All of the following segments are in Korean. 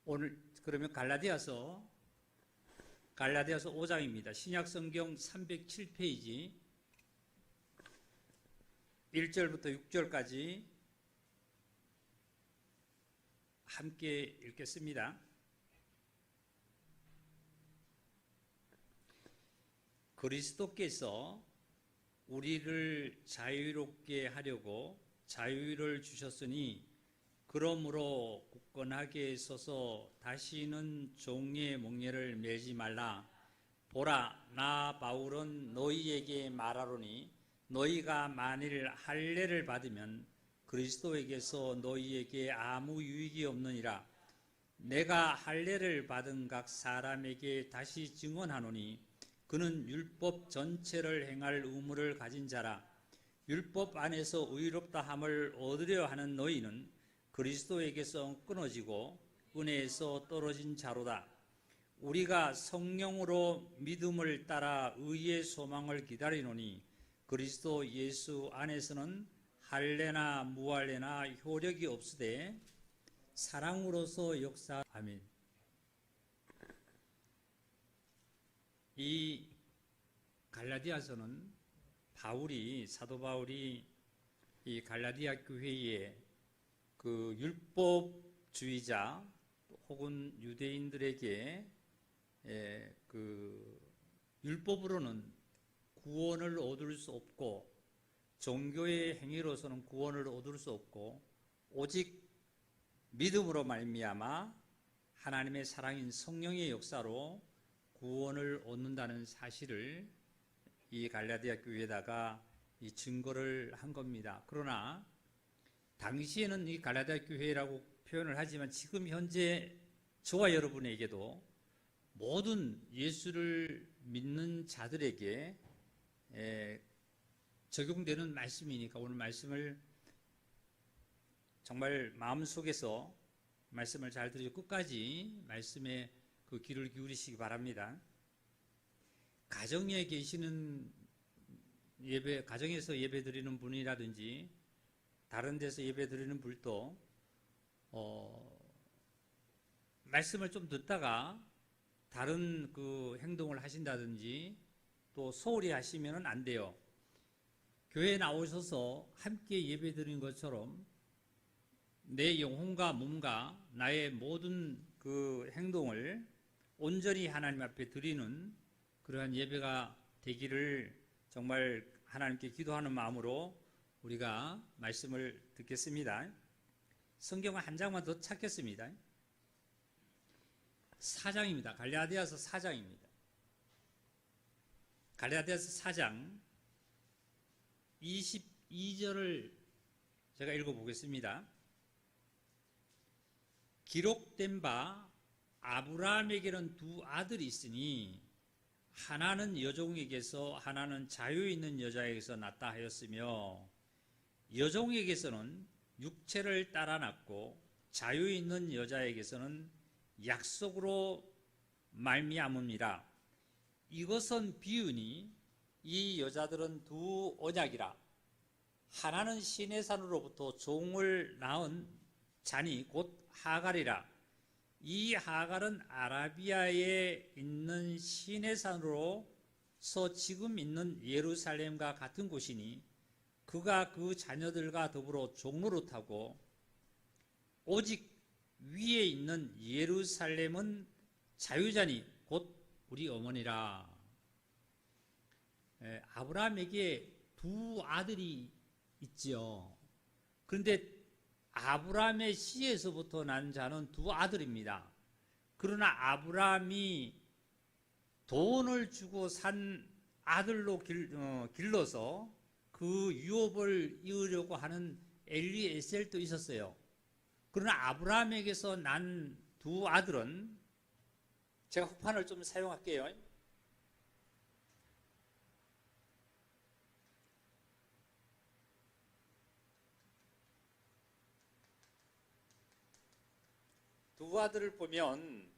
오늘 그러면 갈라디아서 5장입니다. 신약성경 307페이지 1절부터 6절까지 함께 읽겠습니다. 그리스도께서 우리를 자유롭게 하려고 자유를 주셨으니 그러므로 굳건하게 서서 다시는 종의 몽예를 매지 말라. 보라, 나 바울은 너희에게 말하노니 너희가 만일 할례를 받으면 그리스도에게서 너희에게 아무 유익이 없느니라. 내가 할례를 받은 각 사람에게 다시 증언하노니 그는 율법 전체를 행할 의무를 가진 자라. 율법 안에서 의롭다 함을 얻으려 하는 너희는 그리스도에게서 끊어지고 은혜에서 떨어진 자로다. 우리가 성령으로 믿음을 따라 의의 소망을 기다리노니 그리스도 예수 안에서는 할례나 무할례나 효력이 없으되 사랑으로서 역사. 아멘. 이 갈라디아서는 사도 바울이 이 갈라디아 교회에 그 율법주의자 혹은 유대인들에게 그 율법으로는 구원을 얻을 수 없고 종교의 행위로서는 구원을 얻을 수 없고 오직 믿음으로 말미암아 하나님의 사랑인 성령의 역사로 구원을 얻는다는 사실을 이 갈라디아 교회에다가 이 증거를 한 겁니다. 그러나 당시에는 이 갈라디아 교회라고 표현을 하지만 지금 현재 저와 여러분에게도 모든 예수를 믿는 자들에게 적용되는 말씀이니까 오늘 말씀을 정말 마음속에서 말씀을 잘 들으시고 끝까지 말씀에 그 귀를 기울이시기 바랍니다. 가정에 계시는 가정에서 예배 드리는 분이라든지 다른 데서 예배 드리는 분도 말씀을 좀 듣다가 다른 그 행동을 하신다든지 또 소홀히 하시면 안 돼요. 교회에 나오셔서 함께 예배 드리는 것처럼 내 영혼과 몸과 나의 모든 그 행동을 온전히 하나님 앞에 드리는 그러한 예배가 되기를 정말 하나님께 기도하는 마음으로 우리가 말씀을 듣겠습니다. 성경을 한 장만 더 찾겠습니다. 4장입니다. 갈라디아서 4장입니다. 갈라디아서 4장 22절을 제가 읽어보겠습니다. 기록된 바 아브라함에게는 두 아들이 있으니 하나는 여종에게서 하나는 자유 있는 여자에게서 났다 하였으며 여종에게서는 육체를 따라 났고 자유 있는 여자에게서는 약속으로 말미암음이라. 이것은 비유니 이 여자들은 두 언약이라. 하나는 시내산으로부터 종을 낳은 자니 곧 하갈이라. 이 하갈은 아라비아에 있는 시내산으로서 지금 있는 예루살렘과 같은 곳이니 그가 그 자녀들과 더불어 종로를 타고 오직 위에 있는 예루살렘은 자유자니 곧 우리 어머니라. 아브라함에게 두 아들이 있지요. 그런데 아브라함의 씨에서부터 난 자는 두 아들입니다. 그러나 아브라함이 돈을 주고 산 아들로 길러서 그 유업을 이으려고 하는 엘리에셀도 있었어요. 그러나 아브라함에게서 난 두 아들은 제가 후판을 좀 사용할게요. 두 아들을 보면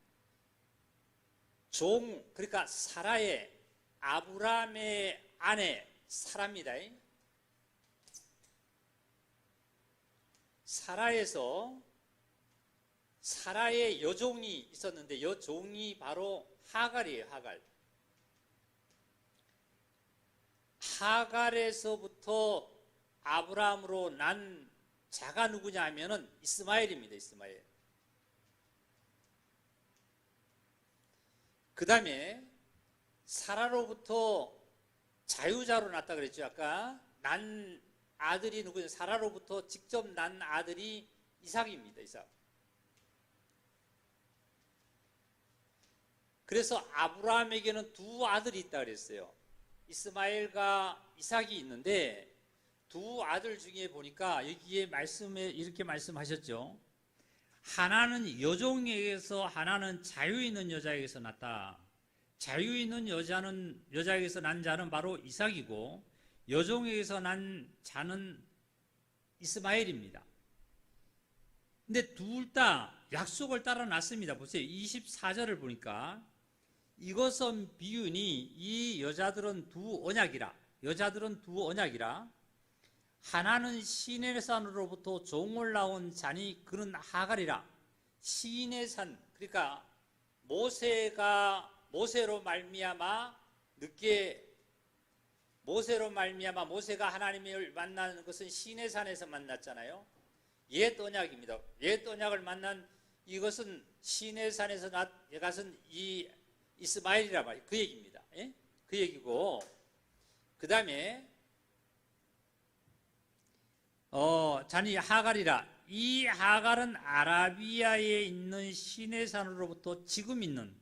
그러니까 사라의 아브라함의 아내 사라입니다. 사라에서 사라의 여종이 있었는데 여종이 바로 하갈이에요. 하갈. 하갈에서부터 아브라함으로 난 자가 누구냐 하면은 이스마엘입니다. 이스마엘. 그 다음에 사라로부터 자유자로 났다 그랬죠. 아까 난 아들이 누구냐? 사라로부터 직접 난 아들이 이삭입니다. 이삭. 그래서 아브라함에게는 두 아들이 있다 그랬어요. 이스마엘과 이삭이 있는데 두 아들 중에 보니까 여기에 말씀에 이렇게 말씀하셨죠. 하나는 여종에게서, 하나는 자유 있는 여자에게서 났다. 자유 있는 여자에게서 난 자는 바로 이삭이고 여종에게서 난 자는 이스마엘입니다. 근데 둘 다 약속을 따라 났습니다. 보세요. 24절을 보니까 이것은 비유니 이 여자들은 두 언약이라. 하나는 시내산으로부터 종을 낳은 자니 그는 하갈이라. 시내산, 그러니까 모세로 말미암아 모세가 하나님을 만나는 것은 시내산에서 만났잖아요. 옛 언약입니다. 옛 언약을 만난 이것은 시내산에서 나것은 이 이스마엘이라 말이에요. 그 얘기입니다. 예? 그 얘기고, 그 다음에 자니 하갈이라. 이 하갈은 아라비아에 있는 시내산으로부터 지금 있는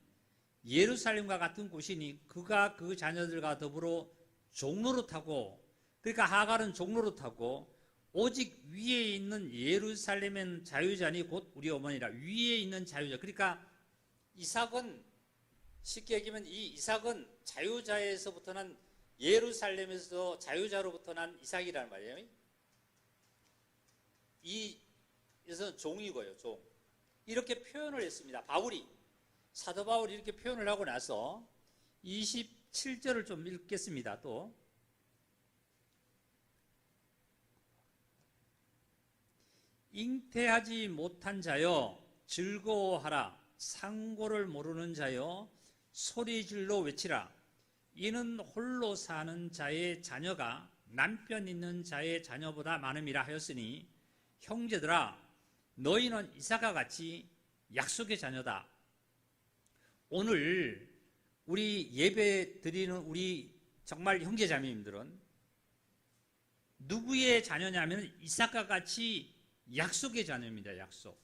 예루살렘과 같은 곳이니 그가 그 자녀들과 더불어 종노릇하고, 그러니까 하갈은 종노릇하고 오직 위에 있는 예루살렘은 자유자니 곧 우리 어머니라. 위에 있는 자유자. 그러니까 이삭은, 쉽게 얘기하면 이 이삭은 자유자에서부터 난, 예루살렘에서 자유자로부터 난 이삭이라는 말이에요. 이것은 종이고요. 종. 이렇게 표현을 했습니다. 사도 바울이 이렇게 표현을 하고 나서 27절을 좀 읽겠습니다. 또 잉태하지 못한 자여 즐거워하라. 상고를 모르는 자여 소리질러 외치라. 이는 홀로 사는 자의 자녀가 남편 있는 자의 자녀보다 많음이라 하였으니 형제들아, 너희는 이삭과 같이 약속의 자녀다. 오늘 우리 예배 드리는 우리 정말 형제자매님들은 누구의 자녀냐면 이삭과 같이 약속의 자녀입니다. 약속.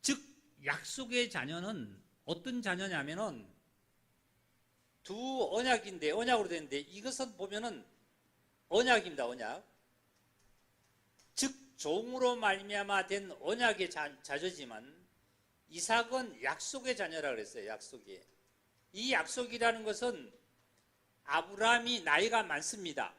즉 약속의 자녀는 어떤 자녀냐면은 두 언약인데, 언약으로 되는데 이것은 보면은 언약입니다. 언약. 즉 종으로 말미암아 된 언약의 자녀지만 이삭은 약속의 자녀라 그랬어요. 약속이. 이 약속이라는 것은 아브라함이 나이가 많습니다.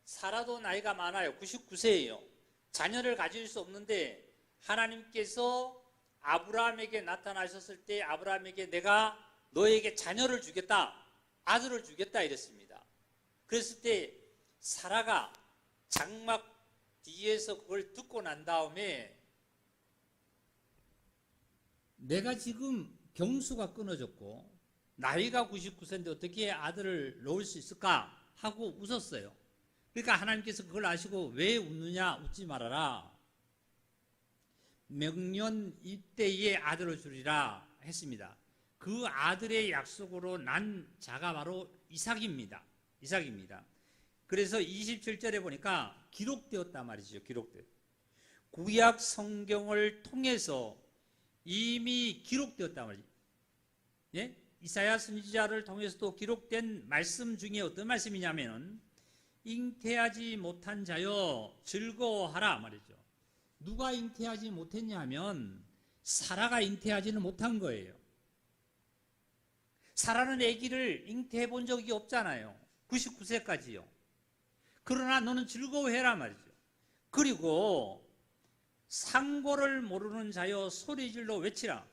사라도 나이가 많아요. 99세예요. 자녀를 가질 수 없는데 하나님께서 아브라함에게 나타나셨을 때 아브라함에게 내가 너에게 자녀를 주겠다. 아들을 주겠다 이랬습니다. 그랬을 때 사라가 장막 뒤에서 그걸 듣고 난 다음에 내가 지금 경수가 끊어졌고 나이가 99세인데 어떻게 아들을 놓을 수 있을까 하고 웃었어요. 그러니까 하나님께서 그걸 아시고 왜 웃느냐, 웃지 말아라. 명년 이때에 아들을 주리라 했습니다. 그 아들의 약속으로 난 자가 바로 이삭입니다. 그래서 27절에 보니까 기록되었단 말이죠. 구약 성경을 통해서 이미 기록되었단 말이죠. 예? 이사야 선지자를 통해서도 기록된 말씀 중에 어떤 말씀이냐면 잉태하지 못한 자여 즐거워하라 말이죠. 누가 잉태하지 못했냐면 사라가 잉태하지는 못한 거예요. 사라는 아기를 잉태해 본 적이 없잖아요. 99세까지요. 그러나 너는 즐거워해라 말이죠. 그리고 상고를 모르는 자여 소리질러 외치라.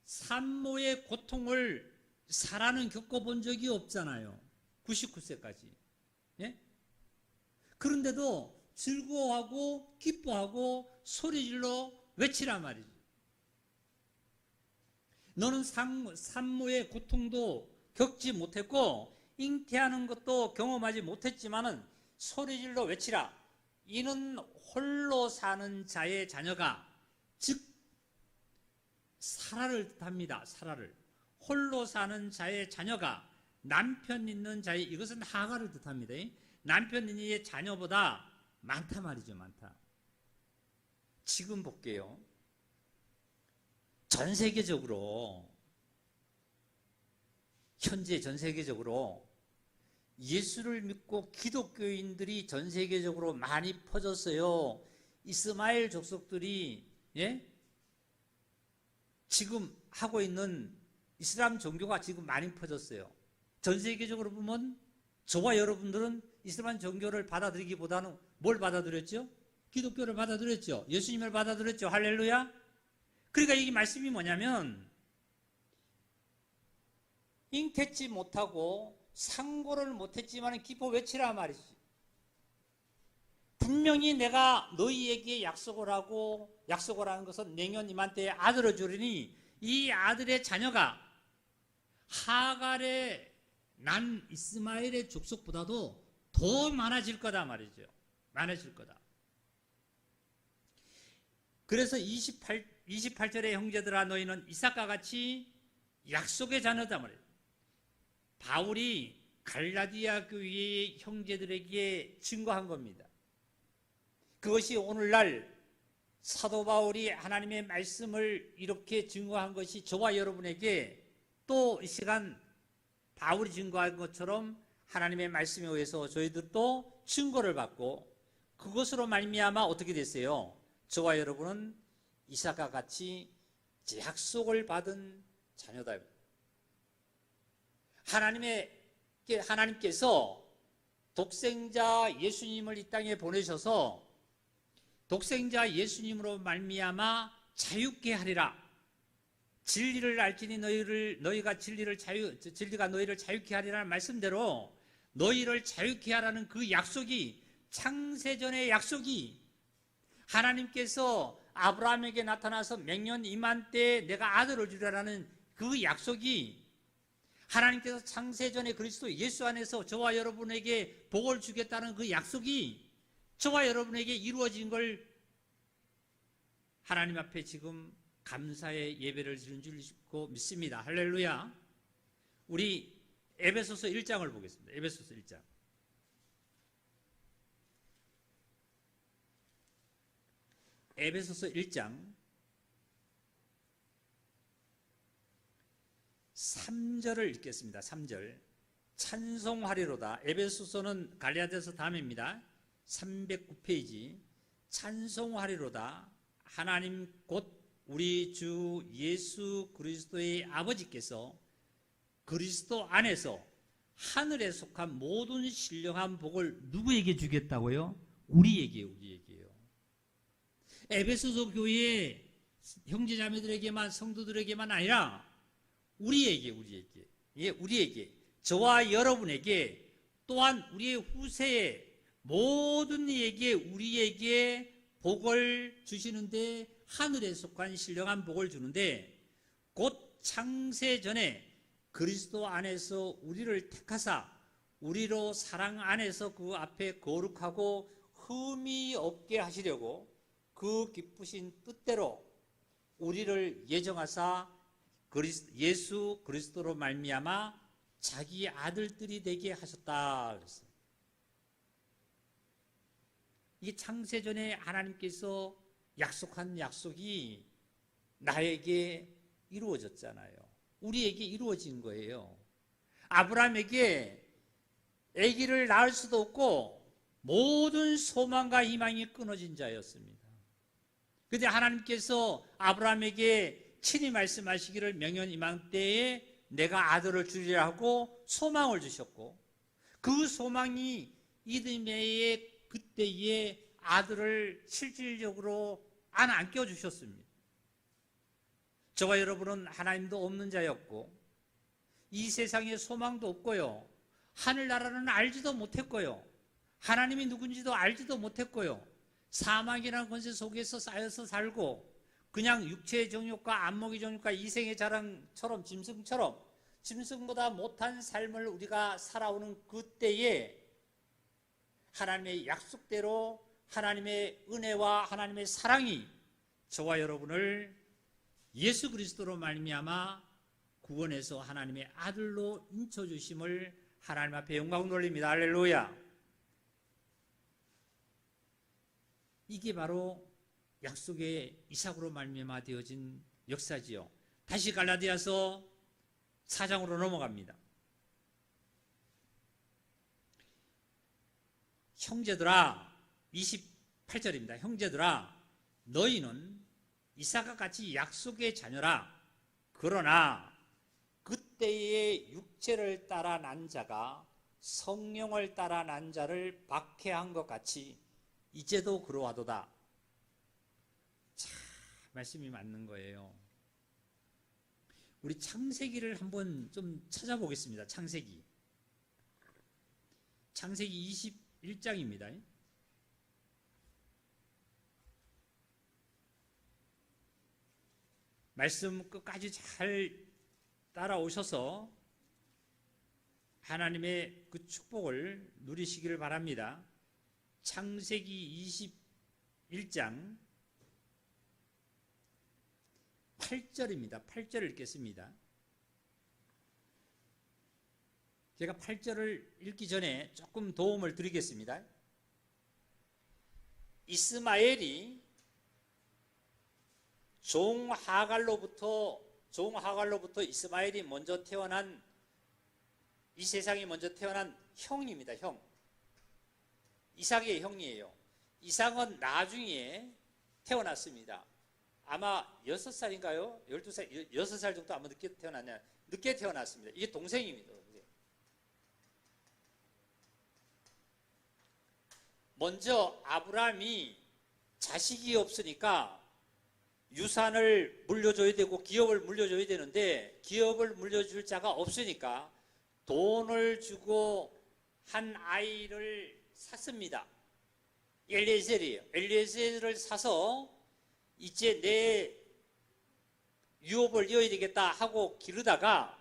산모의 고통을 사라는 겪어본 적이 없잖아요. 99세까지. 예? 그런데도 즐거워하고 기뻐하고 소리질러 외치라 말이죠. 너는 산모의 고통도 겪지 못했고 잉태하는 것도 경험하지 못했지만은 소리질러 외치라. 이는 홀로 사는 자의 자녀가, 즉 사라를 뜻합니다. 사라를. 홀로 사는 자의 자녀가 남편 있는 자의, 이것은 하가를 뜻합니다. 남편 있는 자의 자녀보다 많다 말이죠. 많다. 지금 볼게요. 전 세계적으로, 현재 전 세계적으로 예수를 믿고 기독교인들이 전 세계적으로 많이 퍼졌어요. 이스마엘 족속들이, 예? 지금 하고 있는 이슬람 종교가 지금 많이 퍼졌어요. 전 세계적으로 보면 저와 여러분들은 이슬람 종교를 받아들이기보다는 뭘 받아들였죠? 기독교를 받아들였죠. 예수님을 받아들였죠. 할렐루야. 그러니까 이 말씀이 뭐냐면, 잉태치 못하고 상고를 못했지만 기뻐 외치라 말이지. 분명히 내가 너희에게 약속을 하는 것은 내년 이맘때에 아들을 주리니 이 아들의 자녀가 하갈의 난 이스마엘의 족속보다도 더 많아질 거다 말이죠. 많아질 거다. 그래서 28절의 형제들아, 너희는 이삭과 같이 약속의 자녀다 말이에요. 바울이 갈라디아 교회의 형제들에게 증거한 겁니다. 그것이 오늘날 사도 바울이 하나님의 말씀을 이렇게 증거한 것이 저와 여러분에게 또 이 시간 바울이 증거한 것처럼 하나님의 말씀에 의해서 저희들도 증거를 받고 그것으로 말미암아 어떻게 됐어요? 저와 여러분은 이삭과 같이 약속을 받은 자녀다. 하나님께서 독생자 예수님을 이 땅에 보내셔서 독생자 예수님으로 말미암아 자유케 하리라. 진리를 알지니 진리가 너희를 자유케 하리라는 말씀대로 너희를 자유케 하라는 그 약속이, 창세전의 약속이, 하나님께서 아브라함에게 나타나서 맹년 이맘때에 내가 아들을 주리라는 그 약속이, 하나님께서 창세전에 그리스도 예수 안에서 저와 여러분에게 복을 주겠다는 그 약속이 저와 여러분에게 이루어진 걸 하나님 앞에 지금 감사의 예배를 드리는 줄 믿습니다. 할렐루야. 우리 에베소서 1장을 보겠습니다. 에베소서 1장. 에베소서 1장 3절을 읽겠습니다. 3절. 찬송하리로다. 에베소서는 갈라디아서 다음입니다. 309페이지. 찬송하리로다. 하나님 곧 우리 주 예수 그리스도의 아버지께서 그리스도 안에서 하늘에 속한 모든 신령한 복을 누구에게 주겠다고요? 우리에게요. 에베소서 교회의 형제자매들에게만, 성도들에게만 아니라 우리에게, 예, 우리에게, 저와 여러분에게, 또한 우리의 후세에 모든 이에게, 우리에게 복을 주시는데, 하늘에 속한 신령한 복을 주는데, 곧 창세전에 그리스도 안에서 우리를 택하사 우리로 사랑 안에서 그 앞에 거룩하고 흠이 없게 하시려고 그 기쁘신 뜻대로 우리를 예정하사 예수 그리스도로 말미암아 자기 아들들이 되게 하셨다 그랬어요. 이게 창세전에 하나님께서 약속한 약속이 나에게 이루어졌잖아요. 우리에게 이루어진 거예요. 아브라함에게 아기를 낳을 수도 없고 모든 소망과 희망이 끊어진 자였습니다. 그런데 하나님께서 아브라함에게 친히 말씀하시기를 명년 이맘때에 내가 아들을 주리라 하고 소망을 주셨고, 그 소망이 이듬해의 그때에 아들을 실질적으로 안겨 주셨습니다. 저와 여러분은 하나님도 없는 자였고 이 세상에 소망도 없고요, 하늘나라는 알지도 못했고요, 하나님이 누군지도 알지도 못했고요, 사망이라는 권세 속에서 쌓여서 살고 그냥 육체의 정욕과 안목의 정욕과 이생의 자랑처럼 짐승보다 못한 삶을 우리가 살아오는 그때에 하나님의 약속대로 하나님의 은혜와 하나님의 사랑이 저와 여러분을 예수 그리스도로 말미암아 구원해서 하나님의 아들로 인쳐주심을 하나님 앞에 영광 돌립니다. 할렐루야. 이게 바로 약속의 이삭으로 말미암아 되어진 역사지요. 다시 갈라디아서 4장으로 넘어갑니다. 형제들아, 28절입니다. 형제들아, 너희는 이삭과 같이 약속의 자녀라. 그러나 그때의 육체를 따라 난 자가 성령을 따라 난 자를 박해한 것 같이 이제도 그러하도다. 참 말씀이 맞는 거예요. 우리 창세기를 한번 좀 찾아보겠습니다. 창세기 21장입니다. 말씀 끝까지 잘 따라오셔서 하나님의 그 축복을 누리시기를 바랍니다. 창세기 21장 8절입니다. 8절을 읽겠습니다. 제가 8절을 읽기 전에 조금 도움을 드리겠습니다. 이스마엘이 종 하갈로부터 이스마엘이 먼저 태어난, 이 세상에 먼저 태어난 형입니다. 형. 이삭의 형이에요. 이삭은 나중에 태어났습니다. 아마 6살인가요? 12살, 6살 정도 아마 늦게 태어났습니다. 이게 동생입니다. 먼저 아브라함이 자식이 없으니까 유산을 물려줘야 되고 기업을 물려줘야 되는데 기업을 물려줄 자가 없으니까 돈을 주고 한 아이를 샀습니다. 엘리에셀이에요. 엘리에셀을 사서 이제 내 유업을 이어야 되겠다 하고 기르다가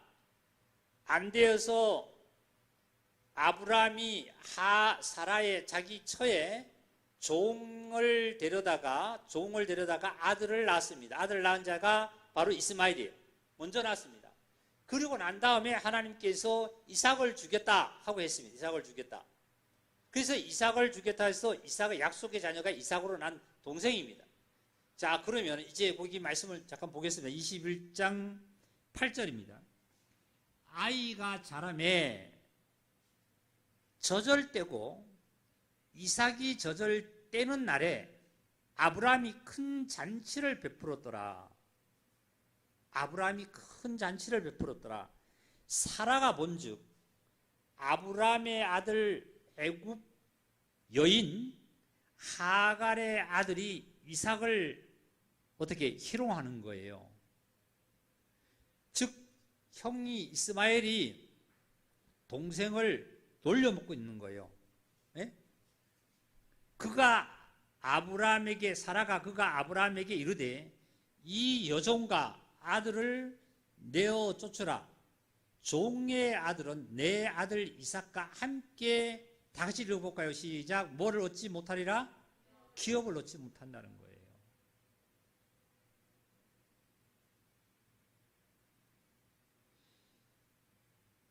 안 되어서 아브라함이 사라의 자기 처에 종을 데려다가 아들을 낳았습니다. 아들을 낳은 자가 바로 이스마엘이에요. 먼저 낳았습니다. 그리고 난 다음에 하나님께서 이삭을 주겠다 하고 했습니다. 이삭을 주겠다. 그래서 이삭을 주겠다 해서 이삭의 약속의 자녀가 이삭으로 난 동생입니다. 자, 그러면 이제 거기 말씀을 잠깐 보겠습니다. 21장 8절입니다. 아이가 자라매 젖을 떼고 이삭이 젖을 떼는 날에 아브라함이 큰 잔치를 베풀었더라. 사라가 본즉 아브라함의 아들 애굽 여인 하갈의 아들이 이삭을 어떻게 희롱하는 거예요. 즉 형이 이스마엘이 동생을 놀려먹고 있는 거예요. 예? 사라가 아브라함에게 이르되 이 여종과 아들을 내어 쫓으라. 종의 아들은 내 아들 이삭과 함께, 다 같이 읽어볼까요? 시작. 뭐를 얻지 못하리라? 기업을 얻지 못한다는 거예요.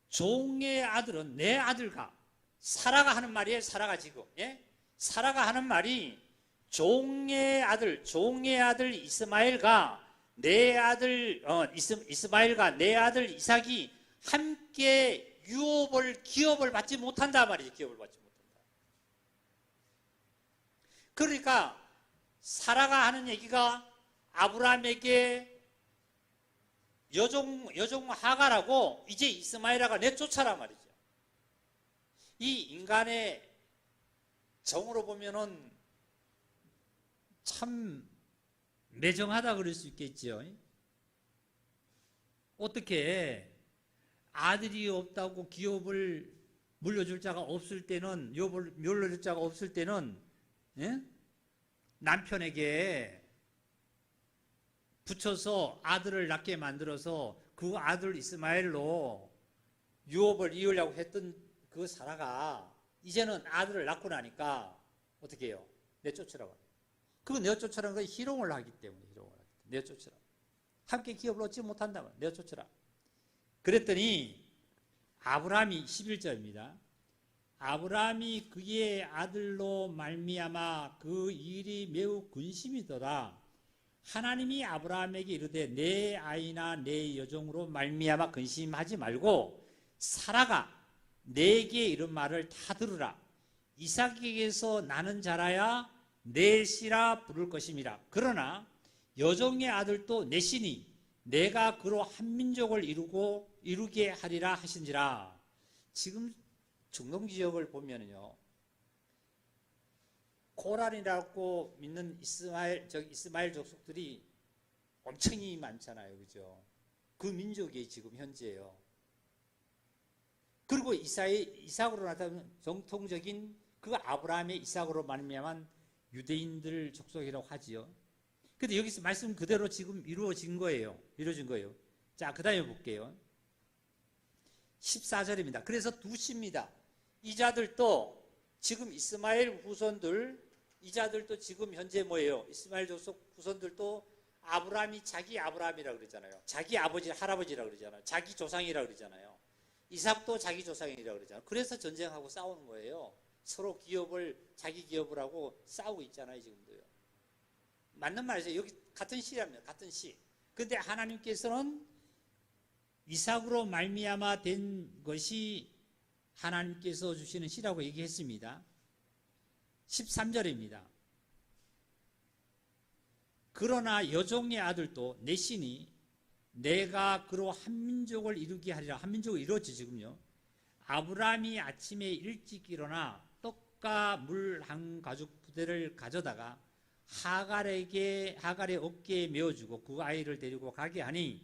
종의 아들은 내 아들과, 사라가 하는 말이에요. 사라가 지금, 예? 사라가 하는 말이 종의 아들 이스마엘과 내 아들 이스마엘과 내 아들 이삭이 함께 기업을 받지 못한다 말이죠. 기업을 받지 못한다. 그러니까 사라가 하는 얘기가 아브라함에게 여종 하갈하고 이제 이스마엘아가 내쫓아라 말이죠. 이 인간의 정으로 보면은 참 매정하다 그럴 수 있겠죠. 어떻게 아들이 없다고 기업을 물려줄 자가 없을 때는, 유업을 물려줄 자가 없을 때는, 예? 남편에게 붙여서 아들을 낳게 만들어서 그 아들 이스마엘로 유업을 이으려고 했던 그 사라가 이제는 아들을 낳고 나니까 어떻게 해요? 내쫓으라고. 그 내쫓으라는 건 희롱을 하기 때문에 내쫓으라. 함께 기업을 얻지 못한다면 내쫓으라. 그랬더니 아브라함이 11절입니다. 아브라함이 그의 아들로 말미암아 그 일이 매우 근심이더라. 하나님이 아브라함에게 이르되 내 아이나 내 여종으로 말미암아 근심하지 말고 사라가 내게 이런 말을 다 들으라. 이삭에게서 나는 자라야 내 씨라 부를 것임이라. 그러나 여종의 아들도 내 씨니 내가 그로 한 민족을 이루게 하리라 하신지라. 지금 중동 지역을 보면요, 고란이라고 믿는 이스마엘 족속들이 엄청이 많잖아요, 그죠? 그 민족이 지금 현재예요. 그리고 이삭으로 나타나는 정통적인 그 아브라함의 이삭으로 말미암은 유대인들 족속이라고 하지요. 근데 여기서 말씀 그대로 지금 이루어진 거예요. 자, 그 다음에 볼게요. 14절입니다. 그래서 두십니다. 이자들도 지금 이스마엘 후손들, 이자들도 지금 현재 뭐예요? 이스마엘 족속 후손들도 아브라함이 자기 아브라함이라고 그러잖아요. 자기 아버지, 할아버지라고 그러잖아요. 자기 조상이라고 그러잖아요. 이삭도 자기 조상이라고 그러잖아요. 그래서 전쟁하고 싸우는 거예요. 서로 자기 기업을 하고 싸우고 있잖아요, 지금도요. 맞는 말이죠. 여기 같은 시랍니다. 같은 시. 근데 하나님께서는 이삭으로 말미암아 된 것이 하나님께서 주시는 시라고 얘기했습니다. 13절입니다. 그러나 여종의 아들도 내 씨니 내가 그로 한 민족을 이루게 하리라. 한 민족을 이루었지 지금요. 아브라함이 아침에 일찍 일어나 떡과 물 한 가죽 부대를 가져다가 하갈의 어깨에 메어주고 그 아이를 데리고 가게 하니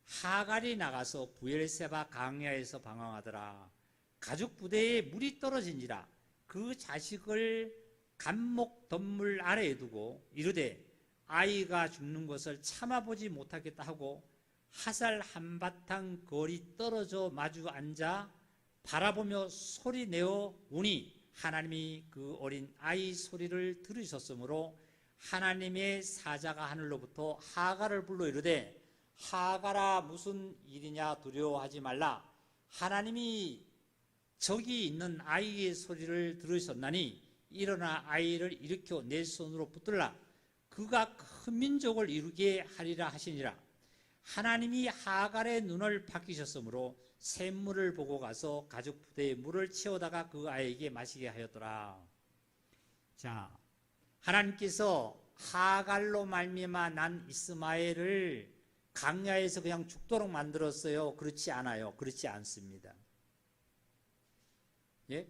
하갈이 나가서 부엘세바 강야에서 방황하더라. 가죽 부대에 물이 떨어진지라 그 자식을 감목 덤물 아래에 두고 이르되 아이가 죽는 것을 참아보지 못하겠다 하고 화살 한바탕 거리 떨어져 마주 앉아 바라보며 소리내어 우니 하나님이 그 어린 아이 소리를 들으셨으므로 하나님의 사자가 하늘로부터 하갈을 불러 이르되 하갈아 무슨 일이냐 두려워하지 말라. 하나님이 저기 있는 아이의 소리를 들으셨나니 일어나 아이를 일으켜 내 손으로 붙들라. 그가 큰 민족을 이루게 하리라 하시니라. 하나님이 하갈의 눈을 바뀌셨으므로 샘물을 보고 가서 가죽 부대에 물을 채워다가 그 아이에게 마시게 하였더라. 자, 하나님께서 하갈로 말미암아 난 이스마엘을 강야에서 그냥 죽도록 만들었어요? 그렇지 않아요. 그렇지 않습니다. 예?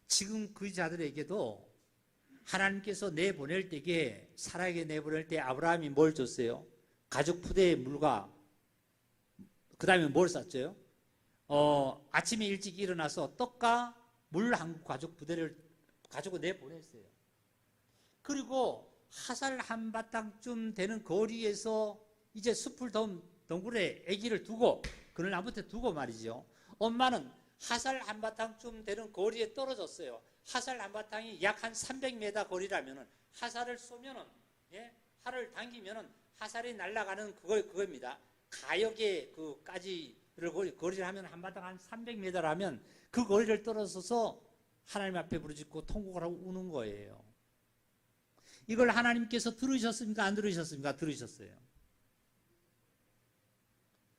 지금 그 자들에게도 하나님께서 내보낼 때에 사라에게 내보낼 때 아브라함이 뭘 줬어요? 가죽 부대의 물과 그 다음에 뭘 쌌죠? 아침에 일찍 일어나서 떡과 물 한 가죽 부대를 가지고 내보냈어요. 그리고 화살 한바탕쯤 되는 거리에서 이제 숲을 덩굴에 아기를 두고 그늘 나무에 두고 말이죠. 엄마는 화살 한바탕쯤 되는 거리에 떨어졌어요. 화살 한바탕이 약 한 300m 거리라면은 화살을 쏘면은 활을 당기면은 화살이 날아가는 그거입니다. 가역의 그까지를 거리를 하면 한바탕 한 300m를 하면 그 거리를 떨어져서 하나님 앞에 부르짖고 통곡을 하고 우는 거예요. 이걸 하나님께서 들으셨습니까? 안 들으셨습니까? 들으셨어요.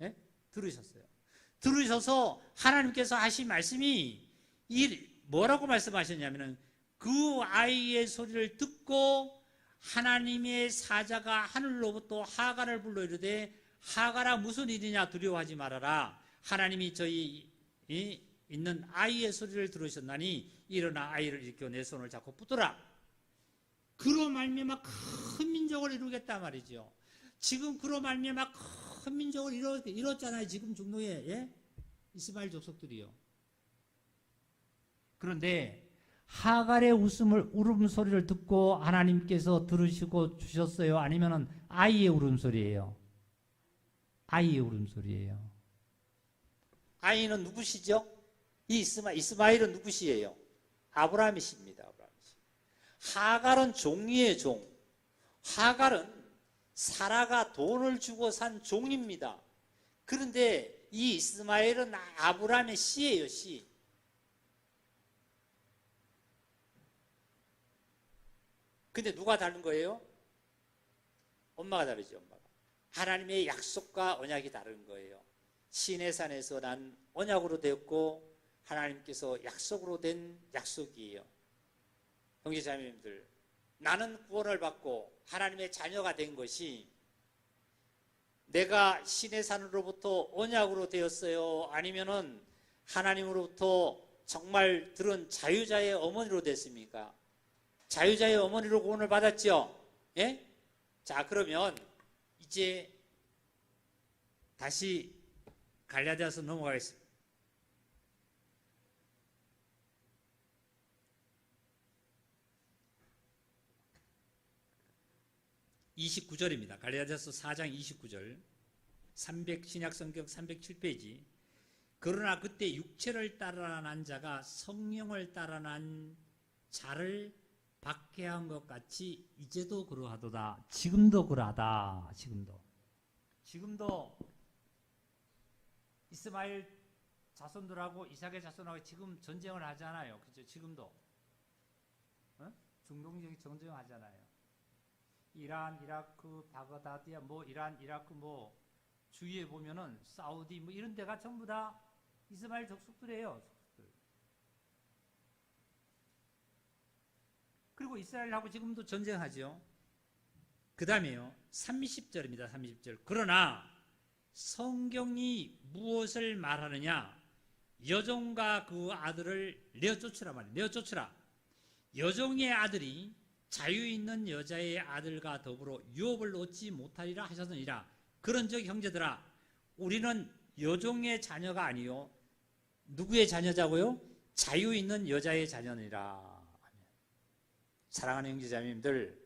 예? 들으셨어요. 들으셔서 하나님께서 하신 말씀이 뭐라고 말씀하셨냐면은 그 아이의 소리를 듣고 하나님의 사자가 하늘로부터 하갈을 불러 이르되 하갈아 무슨 일이냐 두려워하지 말아라. 하나님이 저희 있는 아이의 소리를 들으셨나니 일어나 아이를 일으켜 내 손을 잡고 붙들라. 그로 말미암아 큰 민족을 이루겠다 말이죠. 지금 그로 말미암아 큰 민족을 이뤘잖아요. 지금 중동에 이스마엘 족속들이요. 그런데 하갈의 울음소리를 듣고 하나님께서 들으시고 주셨어요? 아니면 아이의 울음소리예요? 아이의 울음소리예요. 아이는 누구시죠? 이 이스마엘은 누구시예요? 아브라함이십니다. 하갈은 종이에요, 종. 하갈은 사라가 돈을 주고 산 종입니다. 그런데 이 이스마엘은 아브라함의 씨예요, 씨. 근데 누가 다른 거예요? 엄마가 다르죠, 엄마가. 하나님의 약속과 언약이 다른 거예요. 시내산에서 난 언약으로 되었고 하나님께서 약속으로 된 약속이에요. 형제자매님들, 나는 구원을 받고 하나님의 자녀가 된 것이 내가 시내산으로부터 언약으로 되었어요? 아니면은 하나님으로부터 정말 들은 자유자의 어머니로 됐습니까? 자유자의 어머니로 구원을 받았죠? 예? 자, 그러면 이제 다시 갈라디아서 넘어가겠습니다. 29절입니다. 갈라디아서 4장 29절. 신약성경 307페이지. 그러나 그때 육체를 따라 난 자가 성령을 따라 난 자를 박해한 것 같이 이제도 그러하도다. 지금도 그러하다. 지금도 이스마엘 자손들하고 이삭의 자손하고 지금 전쟁을 하잖아요. 그죠? 지금도 중동적인 전쟁을 하잖아요. 이란, 이라크, 바그다디아, 이란, 이라크, 주위에 보면은 사우디 이런 데가 전부 다 이스마엘 족속들이에요. 그리고 이스라엘하고 지금도 전쟁하죠. 그 다음에요. 30절입니다. 30절. 그러나 성경이 무엇을 말하느냐? 여종과 그 아들을 내어쫓으라 말이에요. 내어쫓으라. 여종의 아들이 자유 있는 여자의 아들과 더불어 유업을 얻지 못하리라 하셨느니라. 그런즉 형제들아, 우리는 여종의 자녀가 아니요 누구의 자녀자고요? 자유 있는 여자의 자녀니라. 사랑하는 형제자매님들,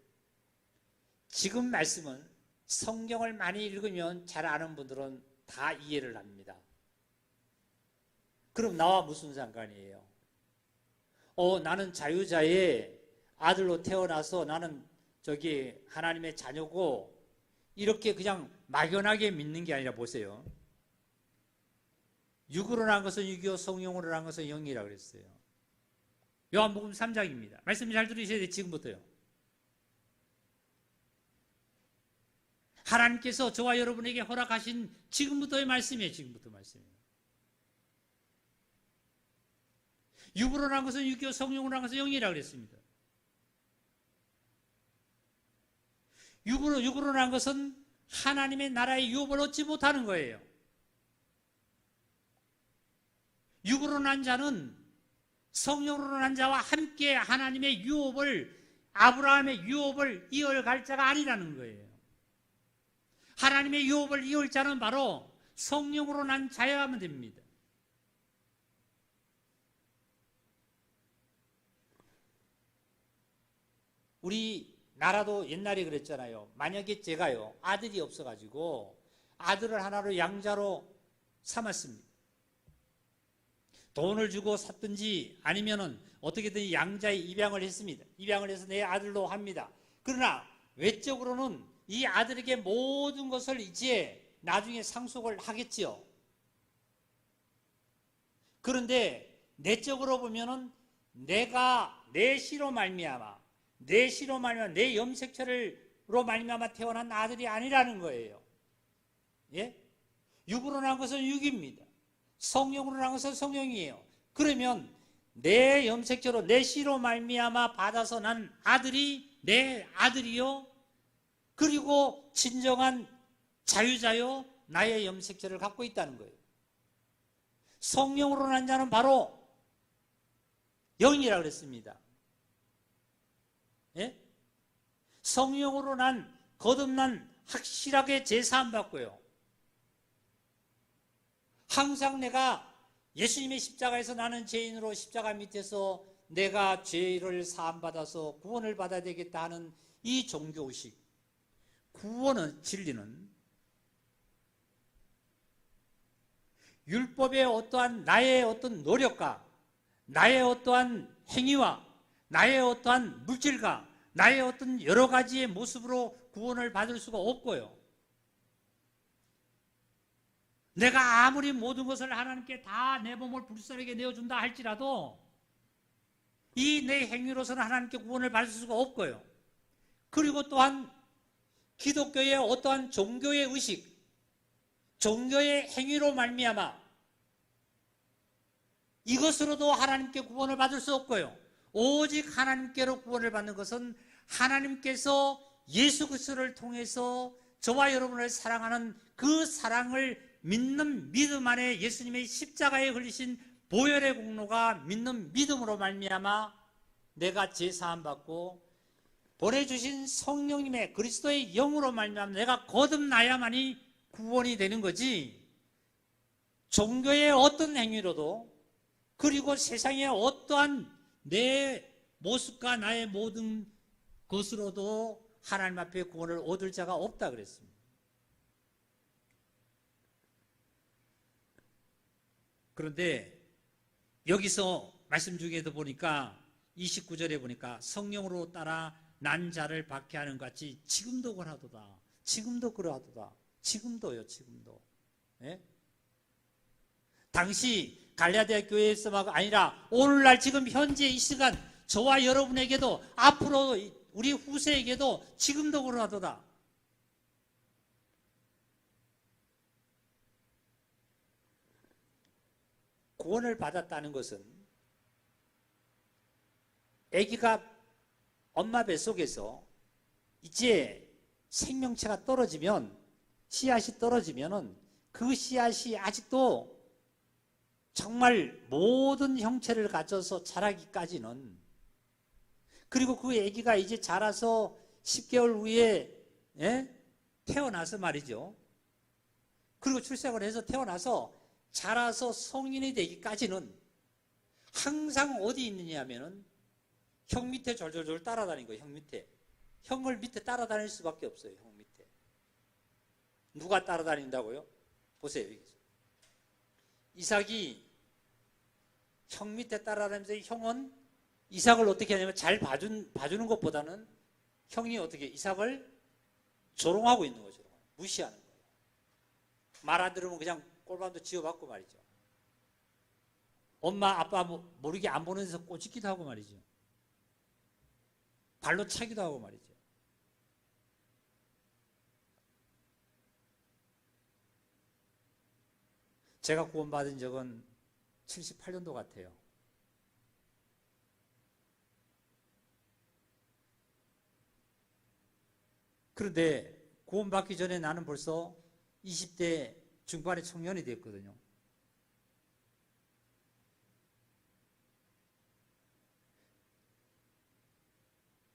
지금 말씀은 성경을 많이 읽으면 잘 아는 분들은 다 이해를 합니다. 그럼 나와 무슨 상관이에요? 나는 자유자의 아들로 태어나서 나는 하나님의 자녀고, 이렇게 그냥 막연하게 믿는 게 아니라 보세요. 육으로 난 것은 육이요 성령으로 난 것은 영이라고 그랬어요. 요한복음 3장입니다. 말씀 잘 들으셔야 돼요. 지금부터요. 하나님께서 저와 여러분에게 허락하신 지금부터의 말씀이에요. 지금부터 말씀이에요. 육으로 난 것은 육이요 성령으로 난 것은 영이라고 그랬습니다. 육으로 난 것은 하나님의 나라의 유업을 얻지 못하는 거예요. 육으로 난 자는 성령으로 난 자와 함께 하나님의 아브라함의 유업을 이어갈 자가 아니라는 거예요. 하나님의 유업을 이을 자는 바로 성령으로 난 자여야 하면 됩니다. 우리 나라도 옛날에 그랬잖아요. 만약에 제가요, 아들이 없어가지고 아들을 하나로 양자로 삼았습니다. 돈을 주고 샀든지 아니면은 어떻게든 양자에 입양을 했습니다. 입양을 해서 내 아들로 합니다. 그러나 외적으로는 이 아들에게 모든 것을 이제 나중에 상속을 하겠지요. 그런데 내적으로 보면은 내가 내 씨로 말미암아 내 염색체로 말미암아 태어난 아들이 아니라는 거예요. 예? 육으로 난 것은 육입니다. 성령으로 난 것은 성령이에요. 그러면 내 염색체로 내 씨로 말미암아 받아서 난 아들이 내 아들이요. 그리고 진정한 자유자요 나의 염색체를 갖고 있다는 거예요. 성령으로 난 자는 바로 영이라고 그랬습니다. 예? 성령으로 거듭난 확실하게 제사함 받고요. 항상 내가 예수님의 십자가에서 나는 죄인으로 십자가 밑에서 내가 죄를 사함받아서 구원을 받아야 되겠다 하는 이 종교의식, 구원은, 진리는 율법의 어떠한 나의 어떤 노력과 나의 어떠한 행위와 나의 어떠한 물질과 나의 어떤 여러 가지의 모습으로 구원을 받을 수가 없고요. 내가 아무리 모든 것을 하나님께 다 내 몸을 불쌍하게 내어준다 할지라도 이 내 행위로서는 하나님께 구원을 받을 수가 없고요. 그리고 또한 기독교의 어떠한 종교의 의식, 종교의 행위로 말미암아 이것으로도 하나님께 구원을 받을 수 없고요. 오직 하나님께로 구원을 받는 것은 하나님께서 예수 그리스도를 통해서 저와 여러분을 사랑하는 그 사랑을 믿는 믿음 안에 예수님의 십자가에 흘리신 보혈의 공로가 믿는 믿음으로 말미암아 내가 제사함 받고 보내주신 성령님의 그리스도의 영으로 말미암아 내가 거듭나야만이 구원이 되는 거지, 종교의 어떤 행위로도 그리고 세상의 어떠한 내 모습과 나의 모든 것으로도 하나님 앞에 구원을 얻을 자가 없다 그랬습니다. 그런데 여기서 말씀 중에도 보니까 29절에 보니까 성령으로 따라 난 자를 박해하는 것 같이 지금도 그러하도다. 지금도 그러하도다. 지금도요. 지금도. 예? 당시 갈라디아 교회에서만 아니라 오늘날 지금 현재 이 시간 저와 여러분에게도 앞으로 우리 후세에게도 지금도 그러하도다. 구원을 받았다는 것은 아기가 엄마 뱃속에서 이제 생명체가 떨어지면, 씨앗이 떨어지면은 그 씨앗이 아직도 정말 모든 형체를 갖춰서 자라기까지는, 그리고 그 아기가 이제 자라서 10개월 후에 태어나서 말이죠. 그리고 출생을 해서 태어나서 자라서 성인이 되기까지는 항상 어디 있느냐 하면은 형 밑에 졸졸졸 따라다니는 거예요. 형 밑에. 형을 밑에 따라다닐 수밖에 없어요. 형 밑에. 누가 따라다닌다고요? 보세요. 여기서. 이삭이 형 밑에 따라다니면서 형은 이삭을 어떻게 하냐면 잘 봐주는 것보다는 형이 어떻게 이삭을 조롱하고 있는 거죠. 무시하는 거예요. 말 안 들으면 그냥 꼴밤도 지어받고 말이죠. 엄마 아빠 모르게 안 보는 데서 꼬집기도 하고 말이죠. 발로 차기도 하고 말이죠. 제가 구원받은 적은 78년도 같아요. 그런데 구원받기 전에 나는 벌써 20대 중반의 청년이 됐거든요.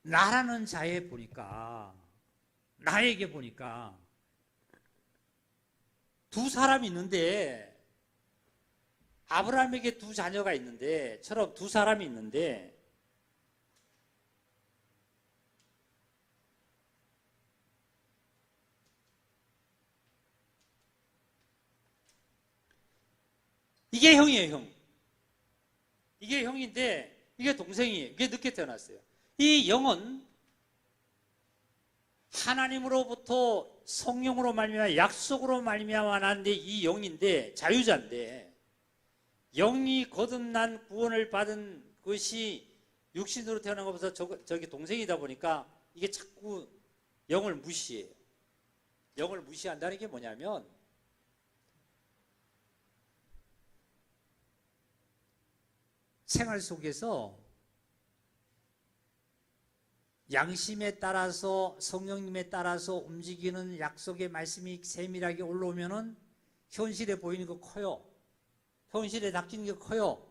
나라는 자에 보니까, 나에게 보니까 두 사람이 있는데, 아브라함에게 두 자녀가 있는데, 처럼 두 사람이 있는데, 이게 형이에요, 형. 이게 형인데, 이게 동생이에요. 이게 늦게 태어났어요. 이 영은 하나님으로부터 성령으로 말미암아 약속으로 말미암아 난데 이 영인데 자유자인데, 영이 거듭난 구원을 받은 것이 육신으로 태어난 것보다 저기 동생이다 보니까 이게 자꾸 영을 무시해요. 영을 무시한다는 게 뭐냐면 생활 속에서 양심에 따라서 성령님에 따라서 움직이는 약속의 말씀이 세밀하게 올라오면은 현실에 보이는 거 커요. 현실에 닥치는 게 커요.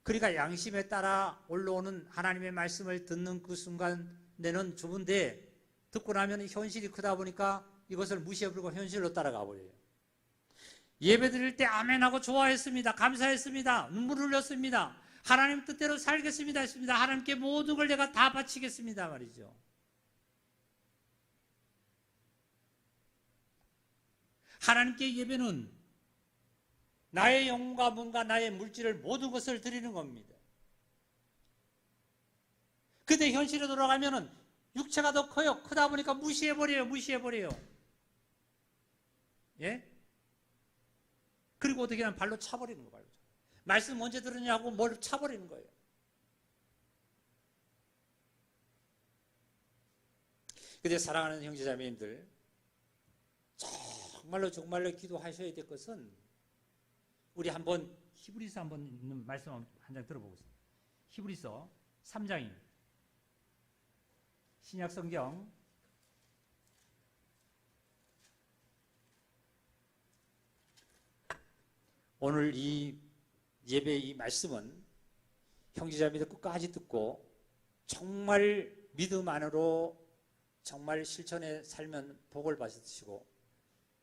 그러니까 양심에 따라 올라오는 하나님의 말씀을 듣는 그 순간에는 좁은데, 듣고 나면 현실이 크다 보니까 이것을 무시해버리고 현실로 따라가 버려요. 예배 드릴 때 아멘하고 좋아했습니다. 감사했습니다. 눈물 흘렸습니다. 하나님 뜻대로 살겠습니다 했습니다. 하나님께 모든 걸 내가 다 바치겠습니다 말이죠. 하나님께 예배는 나의 영혼과 몸과 나의 물질을 모든 것을 드리는 겁니다. 근데 현실에 돌아가면은 육체가 더 커요. 크다 보니까 무시해버려요. 예? 그리고 어떻게 하면 발로 차버리는 거예요. 말씀 언제 들었냐고 뭘 차버리는 거예요. 근데 사랑하는 형제자매님들, 정말로 기도하셔야 될 것은, 우리 한번 히브리서 한번 있는 말씀 한 장 들어보겠습니다. 히브리서 3장입니다. 신약 성경 오늘 이 예배 이 말씀은 형제자매들 끝까지 듣고 정말 믿음 안으로 정말 실천에 살면 복을 받으시고,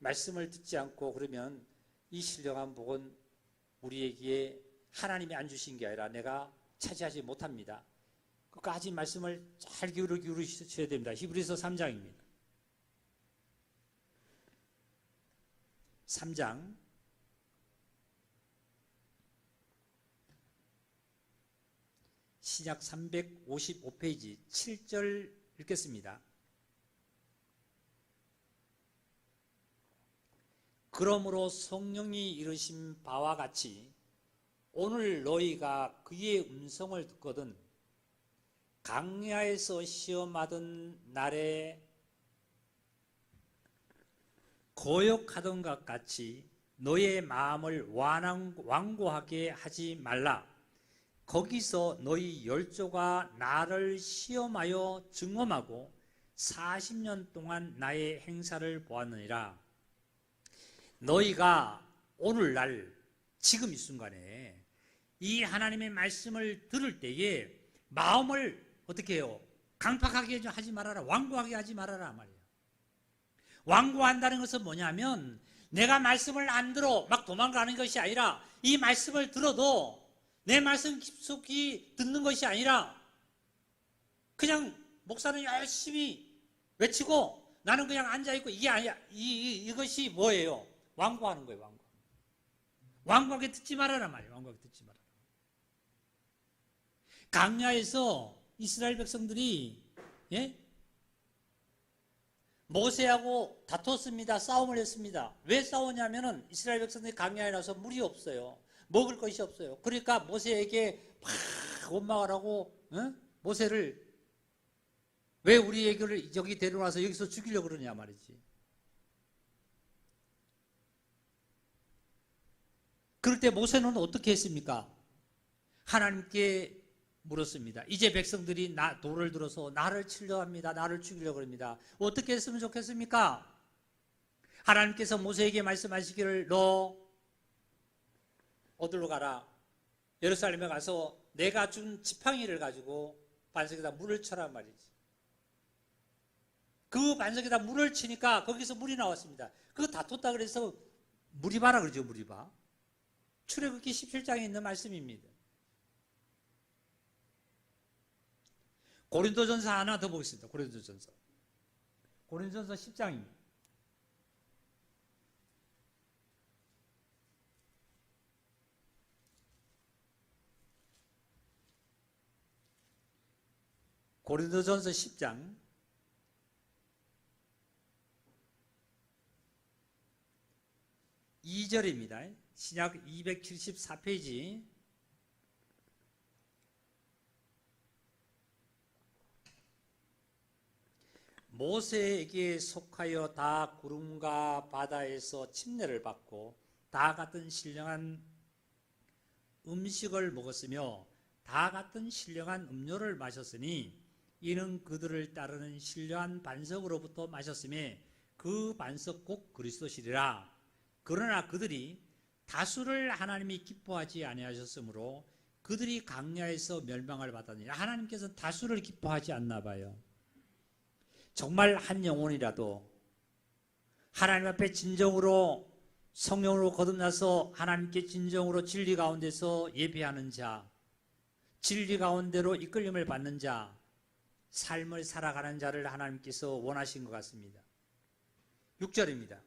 말씀을 듣지 않고 그러면 이 신령한 복은 우리에게 하나님이 안 주신 게 아니라 내가 차지하지 못합니다. 끝까지 말씀을 잘 기울이셔야 됩니다. 히브리서 3장입니다. 3장 신약 355페이지 7절 읽겠습니다. 그러므로 성령이 이르신 바와 같이 오늘 너희가 그의 음성을 듣거든 강야에서 시험하던 날에 거역하던 것 같이 너희의 마음을 완고하게 하지 말라. 거기서 너희 열조가 나를 시험하여 증험하고 40년 동안 나의 행사를 보았느니라. 너희가 오늘날 지금 이 순간에 이 하나님의 말씀을 들을 때에 마음을 어떻게 해요? 강팍하게 하지 말아라. 완고하게 하지 말아라 말이에요. 완고한다는 것은 뭐냐면 내가 말씀을 안 들어 막 도망가는 것이 아니라 이 말씀을 들어도 내 말씀 깊숙이 듣는 것이 아니라 그냥 목사는 열심히 외치고 나는 그냥 앉아있고 이게 아니야. 이것이 뭐예요? 완고하는 거예요. 완고. 완고하게 듣지 말아라 말이에요. 완고하게 듣지 말아라. 강야에서 이스라엘 백성들이 모세하고 다퉜습니다. 싸움을 했습니다. 왜 싸우냐면은 이스라엘 백성들이 강야에 나서 물이 없어요. 먹을 것이 없어요. 그러니까 모세에게 막 원망을 하고 모세를 왜 우리에게 여기 데려와서 여기서 죽이려고 그러냐 말이지. 그럴 때 모세는 어떻게 했습니까? 하나님께 물었습니다. 이제 백성들이 돌을 들어서 나를 치려 합니다. 나를 죽이려고 합니다. 어떻게 했으면 좋겠습니까? 하나님께서 모세에게 말씀하시기를 너 어디로 가라. 예루살렘에 가서 내가 준 지팡이를 가지고 반석에다 물을 쳐란 말이지. 그 반석에다 물을 치니까 거기서 물이 나왔습니다. 그거 다퉜다 그래서 무리바라 그러죠. 무리바. 출애굽기 17장에 있는 말씀입니다. 고린도전서 하나 더 보겠습니다. 고린도전서 10장입니다. 고린도전서 10장 2절입니다. 신약 274페이지. 모세에게 속하여 다 구름과 바다에서 침례를 받고 다 같은 신령한 음식을 먹었으며 다 같은 신령한 음료를 마셨으니 이는 그들을 따르는 신령한 반석으로부터 마셨음에 그 반석 곧 그리스도시리라. 그러나 그들이 다수를 하나님이 기뻐하지 아니하셨으므로 그들이 강야에서 멸망을 받았느니 하나님께서 다수를 기뻐하지 않나 봐요. 정말 한 영혼이라도 하나님 앞에 진정으로 성령으로 거듭나서 하나님께 진정으로 진리 가운데서 예배하는 자, 진리 가운데로 이끌림을 받는 자, 삶을 살아가는 자를 하나님께서 원하신 것 같습니다. 6절입니다.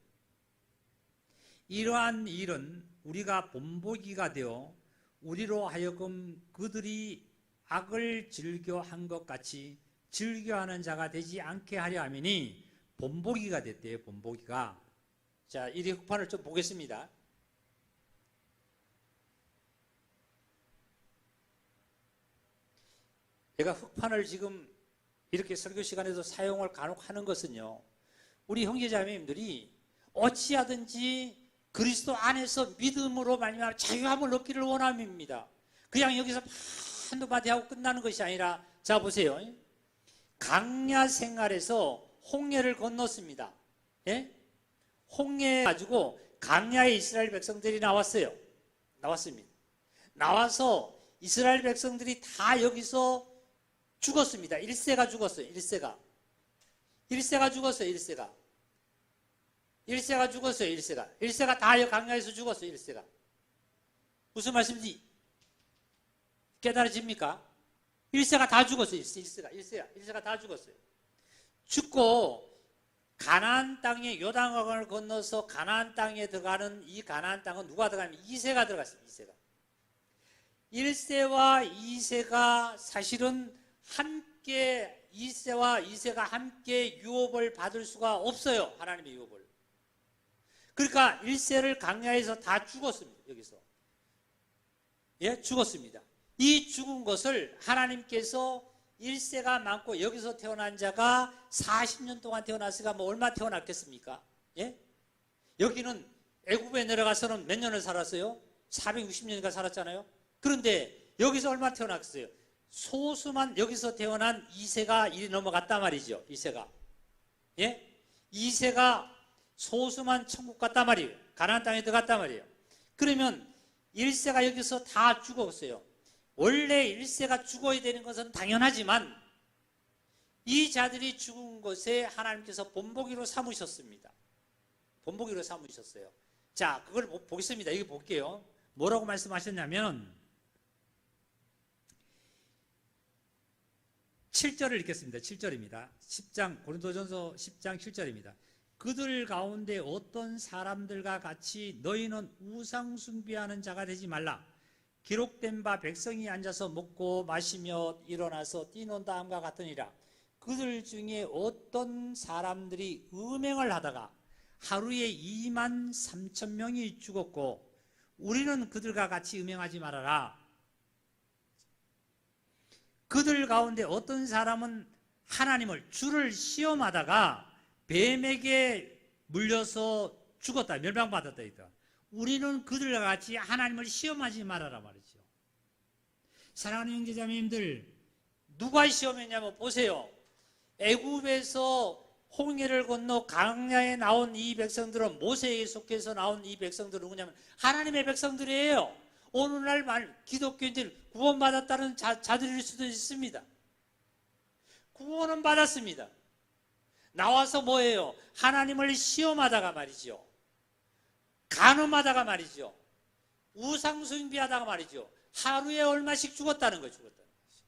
이러한 일은 우리가 본보기가 되어 우리로 하여금 그들이 악을 즐겨한 것 같이 즐겨하는 자가 되지 않게 하려 함이니, 본보기가 됐대요. 본보기가. 자, 이 흑판을 좀 보겠습니다. 제가 흑판을 지금 이렇게 설교 시간에도 사용을 간혹 하는 것은요, 우리 형제자매님들이 어찌하든지 그리스도 안에서 믿음으로 말미암아 자유함을 얻기를 원함입니다. 그냥 여기서 한두 마디 하고 끝나는 것이 아니라, 자 보세요. 강야 생활에서 홍해를 건넜습니다. 예? 홍해 가지고 강야에 이스라엘 백성들이 나왔습니다. 나와서 이스라엘 백성들이 다 여기서 죽었습니다. 1세가 죽었어요. 1세가 죽었어요. 1세가 다 강야에서 죽었어요. 1세가. 무슨 말씀인지 깨달아집니까? 1세가 다 죽었어요. 1세가 다 죽었어요. 죽고 가나안 땅에 요단강을 건너서 가나안 땅에 들어가는 이 가나안 땅은 누가 들어가면 2세가 들어갔습니다. 2세가. 1세와 2세가 사실은 함께 1세와 2세가 함께 유업을 받을 수가 없어요. 하나님의 유업을. 그러니까 1세를 강야에서 다 죽었습니다. 여기서. 예, 죽었습니다. 이 죽은 것을 하나님께서 1세가 많고 여기서 태어난 자가 40년 동안 태어났으니까 뭐 얼마 태어났겠습니까? 예? 여기는 애굽에 내려가서는 몇 년을 살았어요? 460년인가 살았잖아요. 그런데 여기서 얼마 태어났어요? 소수만 여기서 태어난 2세가 이리 넘어갔단 말이죠. 2세가. 예? 2세가 소수만 천국 갔단 말이에요. 가나안 땅에 들어갔단 말이에요. 그러면 1세가 여기서 다 죽었어요. 원래 1세가 죽어야 되는 것은 당연하지만 이 자들이 죽은 것에 하나님께서 본보기로 삼으셨습니다. 본보기로 삼으셨어요. 자, 그걸 보겠습니다. 여기 볼게요. 뭐라고 말씀하셨냐면 7절을 읽겠습니다. 7절입니다. 10장 고린도전서 10장 7절입니다. 그들 가운데 어떤 사람들과 같이 너희는 우상 숭배하는 자가 되지 말라. 기록된 바 백성이 앉아서 먹고 마시며 일어나서 뛰논다 함과 같으니라. 그들 중에 어떤 사람들이 음행을 하다가 하루에 2만 3천 명이 죽었고 우리는 그들과 같이 음행하지 말아라. 그들 가운데 어떤 사람은 하나님을 주를 시험하다가 뱀에게 물려서 죽었다. 멸망받았다. 우리는 그들과 같이 하나님을 시험하지 말아라 말이죠. 사랑하는 형제자매님들, 누가 시험했냐면 보세요. 애굽에서 홍해를 건너 강야에 나온 이 백성들은, 모세에게 속해서 나온 이 백성들은 누구냐면 하나님의 백성들이에요. 오늘날 기독교인들 구원받았다는 자들일 수도 있습니다. 구원은 받았습니다. 나와서 뭐예요? 하나님을 시험하다가 말이죠. 간음하다가 말이죠. 우상 숭배하다가 말이죠. 하루에 얼마씩 죽었다는 거예요. 죽었다는 거죠.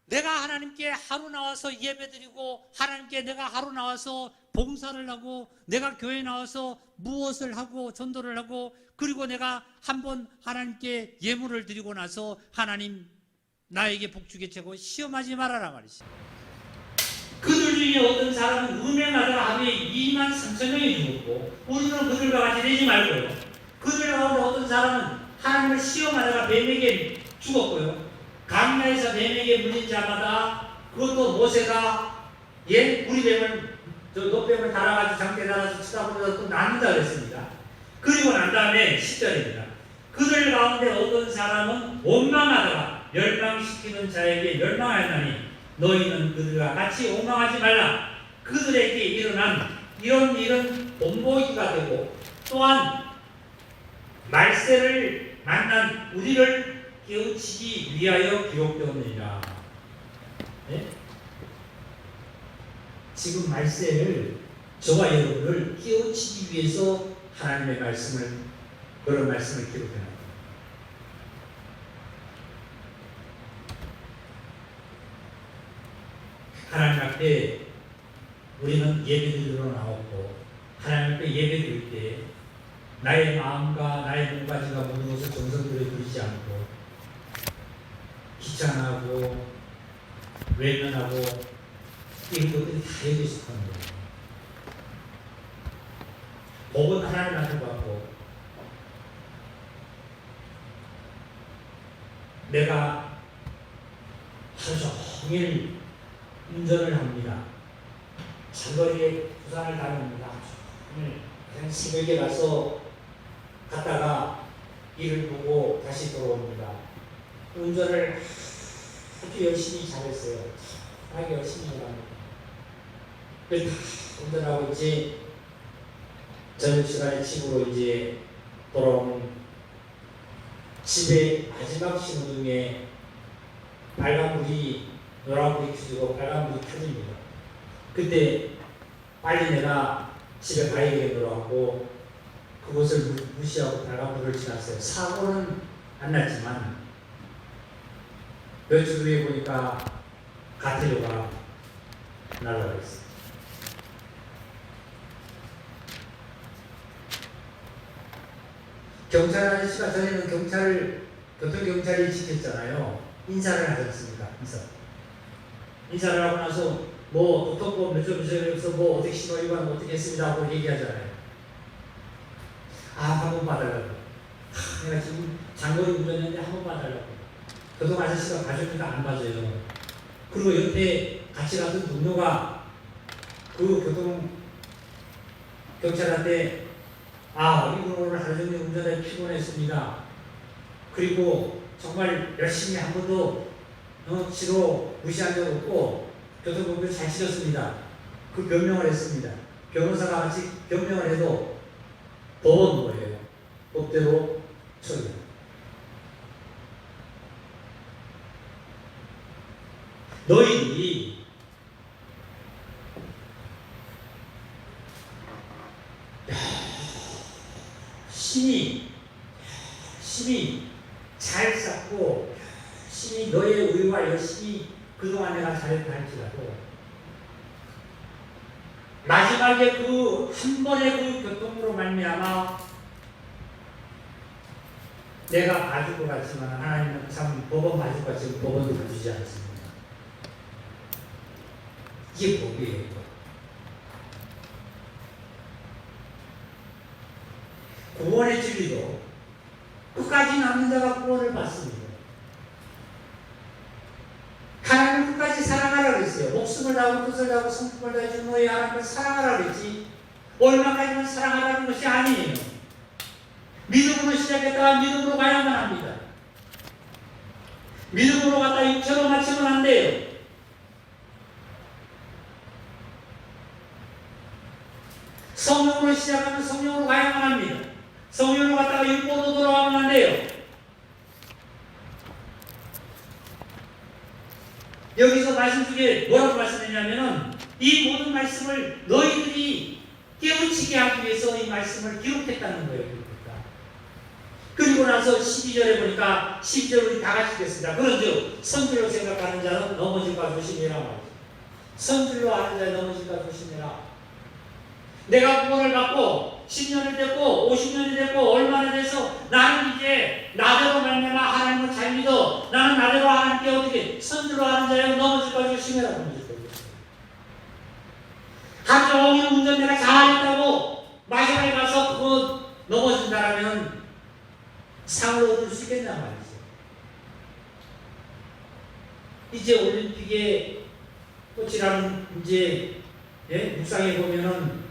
내가 하나님께 하루 나와서 예배드리고 하나님께 내가 하루 나와서 봉사를 하고 내가 교회 나와서 무엇을 하고 전도를 하고 그리고 내가 한번 하나님께 예물을 드리고 나서 하나님 나에게 복주겠다고 시험하지 말아라 말이죠. 그들 중에 어떤 사람은 음행하다가 하루에 2만 3천 명이 죽었고 우리는 그들과 같이 되지 말고요. 그들 가운데 어떤 사람은 하나님을 시험하다가 뱀에게 죽었고요. 강야에서 뱀에게 물린 자마다 그것도 모세가 우리 뱀을 노뱀을 달아가지고 장대에 달아서 치다보다 또 낳는다 그랬습니다. 그리고 난 다음에 10절입니다. 그들 가운데 어떤 사람은 원망하다가 멸망시키는 자에게 멸망하였나니 너희는 그들과 같이 원망하지 말라. 그들에게 일어난 이런 일은 본보기가 되고 또한 말세를 만난 우리를 깨우치기 위하여 기록되었느니라. 네? 지금 말세를 저와 여러분을 깨우치기 위해서 하나님의 말씀을 그런 말씀을 기록해놨습니다. 하나님 앞에 우리는 예배드리러 나오고 하나님 앞에 예배드릴 때 나의 마음과 나의 몸가짐과 모든 것을 정성들여 드리지 않고 귀찮아하고 외면하고 이런 것들이 다 여기 속하는 거예요. 복은 하나님한테 받고 내가 하루 종일 운전을 합니다. 장거리에 부산을 다닙니다. 그냥 새벽에 가서 갔다가 일을 보고 다시 돌아옵니다. 운전을 아주 열심히 잘했어요. 아주 열심히 잘합니다. 그래서 운전하고 이제 저녁 시간에 집으로 이제 돌아오는 집에 마지막 신호등에 빨간불이 노란불이 켜지고 빨간불이 켜집니다. 그때 빨리 내가 집에 가야겠노라고 하고 그것을 무시하고 빨간불을 지났어요. 사고는 안 났지만 며칠 후에 보니까 가태료가 날라가 있어요. 경찰 아저씨가 전에는 교통경찰이 지켰잖아요. 인사를 하지 않습니까? 인사를 하고 나서 뭐 교통법 몇 점 몇점에서 뭐 어떻게 신호위반 어떻게 했습니다 하고 얘기하잖아요. 한 번 봐달라고. 내가 지금 장거리 운전했는데 한 번 봐달라고. 교통 아저씨가 봐주니까 안 봐줘요. 그리고 옆에 같이 갔던 동료가 그 교통 경찰한테 이분 오늘 하루 종일 운전해 피곤했습니다. 그리고 정말 열심히 한 번도 치료 무시한 적 없고 교통법을 잘 지켰습니다. 그 변명을 했습니다. 변호사가 같이 변명을 해도 법은 뭐예요? 법대로 처리합니다. 너희들이 열심히 잘 쌓고 열심히 너의 의와 열심히 그동안 내가 잘했다 할지라도 마지막에 그 한 번의 그 교통으로 말미암아 내가 봐줄 것 같지만 하나님은 참 법은 봐줄 것 같지만 법은 봐주지 않습니다. 이게 법이에요. 구원의 진리도 끝까지 남는 자가 구원을 받습니다. 하나님은 끝까지 사랑하라 그랬어요. 목숨을 다하고 뜻을 다하고 성품을 다해 너희 하나님을 사랑하라 그랬지 얼마까지만 사랑하라는 것이 아니에요. 믿음으로 시작했다가 믿음으로 가야만 합니다. 믿음으로 갔다 육체로 마치면 안 돼요. 성령으로 시작하면 성령으로 가야만 합니다. 성령으로 갔다가 육보로 돌아가면 안 돼요. 여기서 말씀 중에 뭐라고 말씀했냐면은 이 모든 말씀을 너희들이 깨우치게 하기 위해서 이 말씀을 기록했다는 거예요. 그리고 나서 12절에 보니까 12절 우리 다 같이 읽겠습니다. 그런즉 선줄로 생각하는 자는 넘어질까 조심해라 말이죠. 선줄로 하는 자는 넘어질까 조심해라. 내가 구원을 받고 10년이 됐고 50년이 됐고 얼마나 돼서 나는 이제 나대로 말미암아 하나님을 잘 믿어. 나는 나대로 하나님께 어떻게 선줄로 하는 자여 넘어질까 조심해라. 하루 종일 운전 내가 잘했다고 마지막에 가서 그거 넘어진다라면 상을 얻을 수 있겠냐 말이죠. 이제 올림픽에 꽃이라는 이제 묵상해 보면은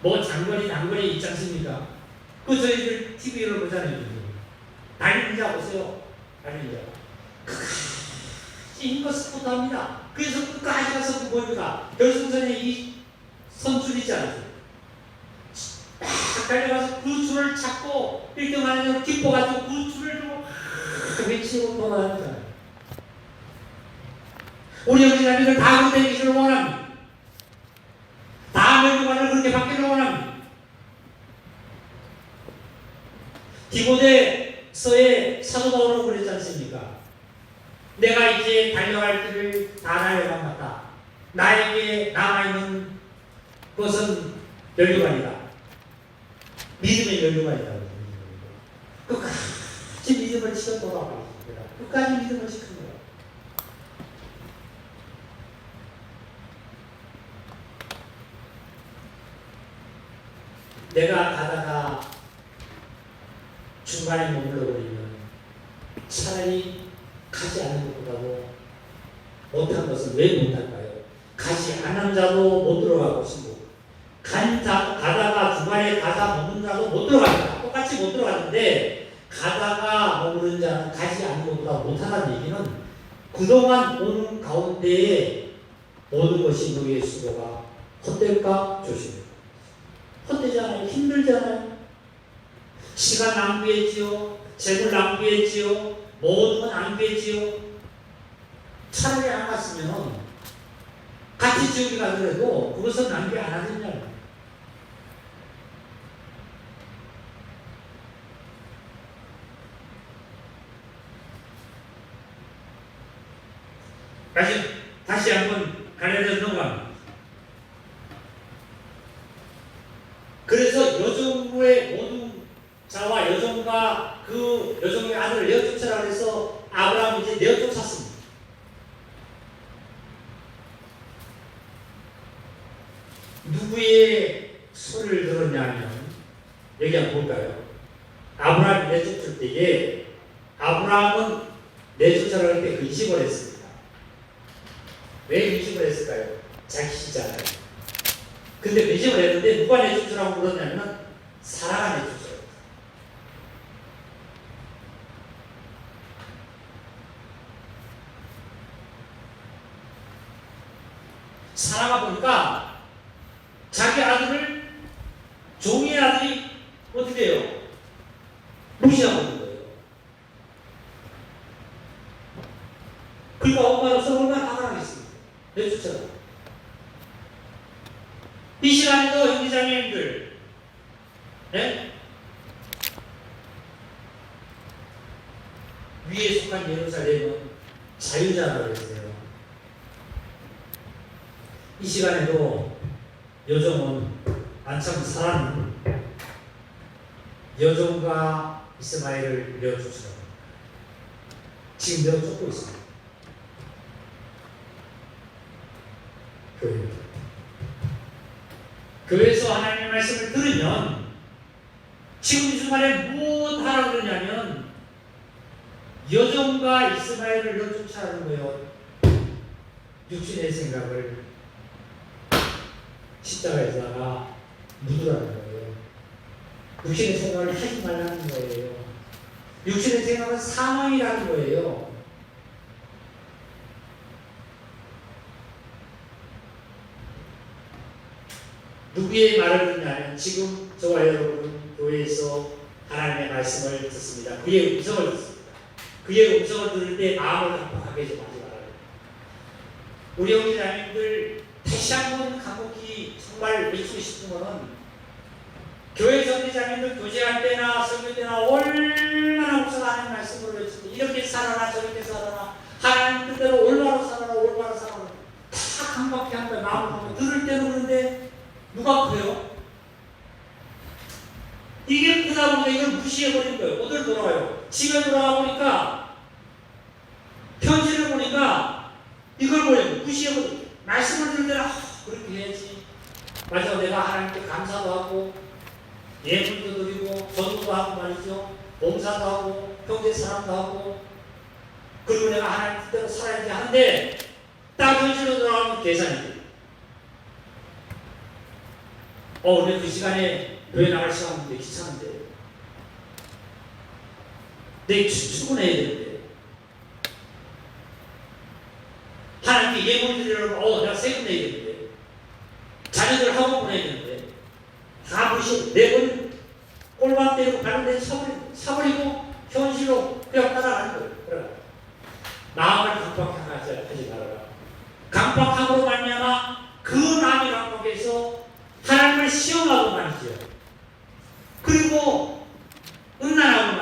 뭐 장거리 단거리 있지 않습니까? 그 저희들 TV를 보잖아요. 달리는 자 보세요. 달리는 자. 끝까지 힘껏 스포트 합니다. 그래서 끝까지 가서 뭡니까? 결승선에 이 선줄 있지 않습니까? 딱 달려가서 그 줄을 찾고 1등 하는 기뻐가지고 그 줄을 두고 외치고 돌아다니잖아요. 우리 형제자매들 다 그렇게 되기를 원합니다. 다 면류관을 그렇게 받기를 원합니다. 디모데서에 사도 바울은 그랬지 않습니까? 내가 이제 달려갈 길을 다 달려갔다. 나에게 남아있는 것은 면류관이다. 믿음의 면류관이다. 끝까지 믿음을 지켜 돌아가고 있습니다. 끝까지 믿음을 지킵니다. 내가 가다가 중간에 머물러 버리면 차라리 가지 않는 것보다도 못한 것은 왜 못할까요? 가지 않은 자도 못 들어갈 것이고 가다가 중간에 가다 머무는 자도 못 들어간다. 똑같이 못 들어가는데 가다가 머무는 자는 가지 않는 것보다 못하다는 얘기는 그동안 오는 가운데에 모든 것이 너희의 수고가 헛될까 조심해. 헛되잖아요. 힘들잖아요. 시간 낭비했지요. 재물 낭비했지요. 모든 건 낭비했지요. 차라리 안 갔으면 같이 지옥에 가더라도 그것은 낭비 안 하겠냐고. 다시 한번 갈라디아서 넘어갑니다. 그래서 여종부의 모든 자와 여종과 그 여종의 아들을 내어쫓으라 그래서 아브라함이 이제 내어쫓았습니다. 누구의 소리를 들었냐면 여기 한번 볼까요? 아브라함이 내쫓을 때에 아브라함은 내쫓으라 할 때 의심을 했습니다. 왜 의심을 했을까요? 자기시잖아요. 근데 의심을 했는데 누가 내쫓으라고 그러냐면 사라가 내쫓으라고. 사라가 보니까 자기 아들을 종의 아들이 어떻게 해요? 무시하고 있는 거예요. 그러니까 엄마로서 얼마나 화가 나겠습니까? 내쫓아라. 이 시간에도 형제자매님들, 네? 위에 속한 예루살렘은 자유자라고 했어요. 이 시간에도 여종은 안참 사람 여종과 이스마엘을 내어쫓으라고 지금 내어쫓고 있습니다. 교회에서 하나님의 말씀을 들으면 지금 이 순간에 무엇 하라고 그러냐면 여종과 이스마엘을 내어쫓으라는 거예요. 육신의 생각을 십자가에다가 묻으라는 거예요. 육신의 생각을 하지 말라는 거예요. 육신의 생각은 사망이라는 거예요. 누구의 말을 듣냐면 지금 저와 여러분 교회에서 하나님의 말씀을 듣습니다. 그의 음성을 듣습니다. 그의 음성을 들을 때 마음을 강팍하게 좀 하지 말아요. 우리 형제자매님들 다시 한번 간곡히 정말 외치고 싶은 것은 교회 형제자매님들 교제할 때나 설교 때나 얼마나 목사가 하는 말씀으로 외치고 이렇게 살아라 저렇게 살아라 하나님 뜻대로 올바로 살아라 올바로 살아라 다 강박히 한 거예요. 마음을 하고 들을 때는 그런데 누가 그래요? 이게 그러다 보니까 이걸 무시해버린 거예요. 어딜 돌아가요? 집에 돌아가 보니까 편지를 보니까 이걸 뭐예요? 무시해버린 거예요. 말씀을 들을 때는 그렇게 해야지. 맞아, 내가 하나님께 감사도 하고 예물도 드리고 전도도 하고 말이죠. 봉사도 하고 형제 사랑도 하고 그리고 내가 하나님 뜻대로 살아야지 하는데 딱 현실로 돌아가면 계산이 돼요. 근데 그 시간에 교회 나갈 시간인데 귀찮은데 내일 출근해야 되는데 하나님께 예물 드리려면 내가 세금 내야 되는데 자녀들 학원 보내야 되는데 다 무시 매번 꼴밥 때리고 발로 사버리고 현실로 그냥 따라가는 거예요. 그래. 마음을 강박하지 말아라. 강박함으로 말미암아 그 마음의 강박에서 하나님을 시험하고 말이죠. 그리고 음란하고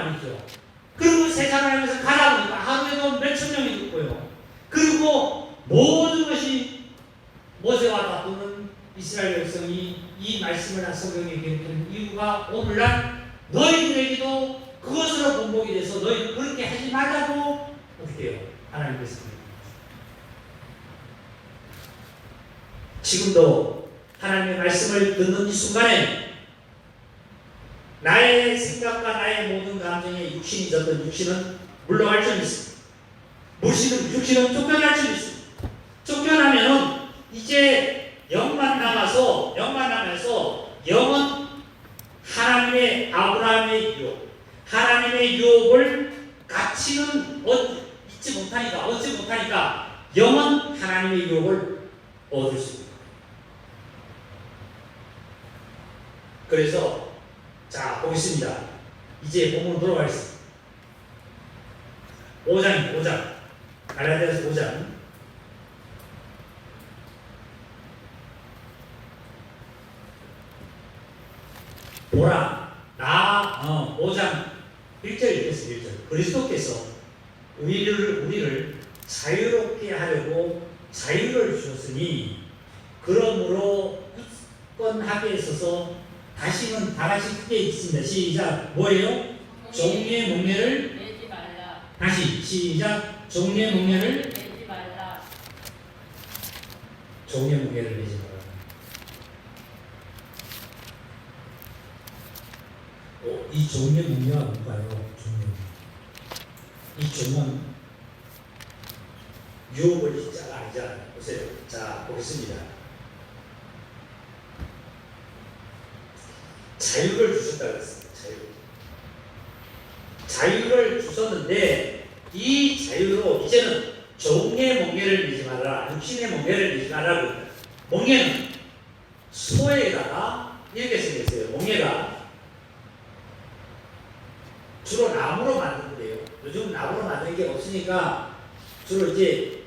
살아가면서 가다 보니까 하루에도 몇천 명이 죽고요. 그리고 모든 것이 모세와 다투는 이스라엘 백성이 이 말씀을 성경에 기록한 이유가 오늘날 너희들에게도 그것으로 본보기 돼서 너희들 그렇게 하지 말라고 어떻게 해요? 하나님께서 지금도 하나님의 말씀을 듣는 이 순간에 나의 생각과 나의 모든 감정에 육신이 졌던 육신은 물러갈 줄 있습니다. 육신은 쫓겨날 줄 있습니다. 쫓겨나면은 이제 영만 남아서 영은 하나님의 아브라함의 유혹, 하나님의 유혹을 가치는 어찌 못하니까 영은 하나님의 유혹을 얻을 수 있습니다. 그래서 자 보겠습니다. 이제 본문 돌아가겠습니다. 5장 갈라디아서 5장 보라 5장 1절 읽겠습니다. 1절 그리스도께서 우리를 자유롭게 하려고 자유를 주셨으니 그러므로 굳건하게 서서 다시는 다같이 크게 읽습니다. 시작. 뭐예요? 종류의 목례를 내지 말라. 다시 시작. 종류의 목례를 내지 말라. 종류의 목례를 내지 말라. 이 종류의 목례가 뭔가요? 이 종은 유혹을 진짜가 아니잖아요. 보세요. 자 보겠습니다. 자유를 주셨다 그랬습니다. 자유를 주셨는데 이 자유로 이제는 종의 몽예를 내지 말라, 육신의 몽예를 내지 말라고. 몽예는 소에다가 이렇게 생겼어요. 몽예가 주로 나무로 만드는데요. 요즘 나무로 만드는 게 없으니까 주로 이제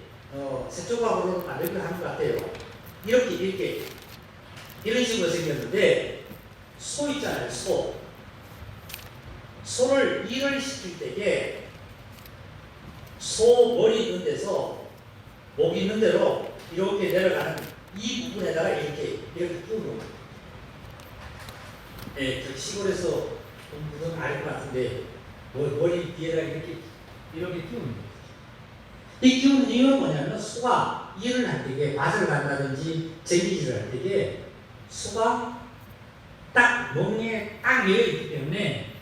새조각으로 만들기로 하는 것 같아요. 이렇게 이런 식으로 생겼는데 소 있잖아요. 소를 일을 시킬 때에 소 머리 있는 데서 목 있는 대로 이렇게 내려가는 이 부분에다가 이렇게 끼우는 거예요. 네, 저 시골에서 무슨 알 것 같은데 머리 뒤에다 이렇게 끼우는 거예요. 이 끼우는 이유는 뭐냐면 소가 일을 할 때에 밭을 간다든지 쟁기질을 할 때에 소가 딱 몸에 딱 매여 있기 때문에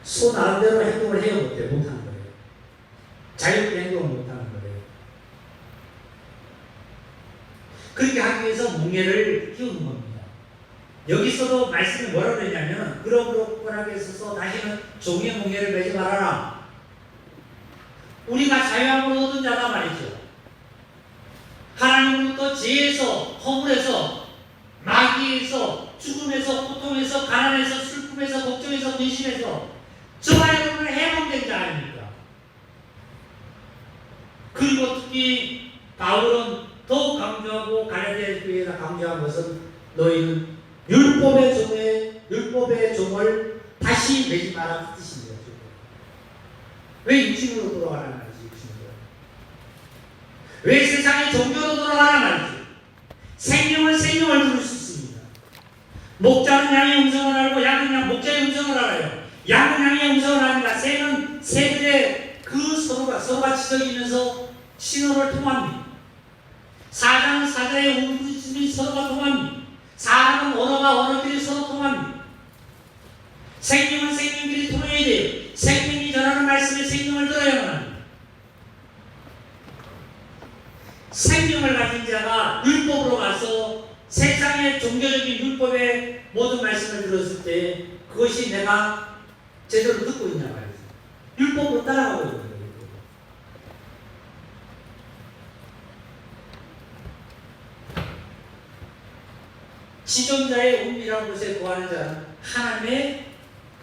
소 나름대로 행동을 해야 못하는 거예요. 자유롭게 행동을 못하는 거예요. 그렇게 하기 위해서 몽예를 끼우는 겁니다. 여기서도 말씀이 뭐라고 했냐면 그러므로 굳건하게 서서 다시는 종의 몽예를 매지 말아라. 우리가 자유함을 얻은 자가 말이죠. 하나님으로부터 죄에서 허물에서 마귀에서 죽음에서 고통에서 가난에서 슬픔에서 걱정에서 근심에서 저와 여러분을 해방된 자 아닙니까? 그리고 특히 바울은 더욱 강조하고 갈라디아 교회가 강조한 것은 너희는 율법의 종을 다시 매지 마라 그 뜻입니다. 왜 육신으로 돌아가라는 말이지? 육신으로. 왜 세상의 종교로 돌아가라는 말이지? 생명은 생명을 들을 수 있습니다. 목자는 양의 음성을 알고 양은 목자의 음성을 알아요. 양은 양의 음성을 아니라 새는 새들의 그 서로가 지적이면서 신호를 통합니다. 사자는 사자의 울부짖음이 서로가 통합니다. 사람은 언어끼리 서로 통합니다. 생명은 생명끼리 통해야 돼요. 생명이 전하는 말씀에 생명을 들어야만 합니다. 생명을 가진 자가 율법으로 가서 세상의 종교적인 율법의 모든 말씀을 들었을 때 그것이 내가 제대로 듣고 있냐 말이죠. 율법으로 따라가고 있는 거예요. 지존자의 운이라는 곳에 거하는 자는 하나님의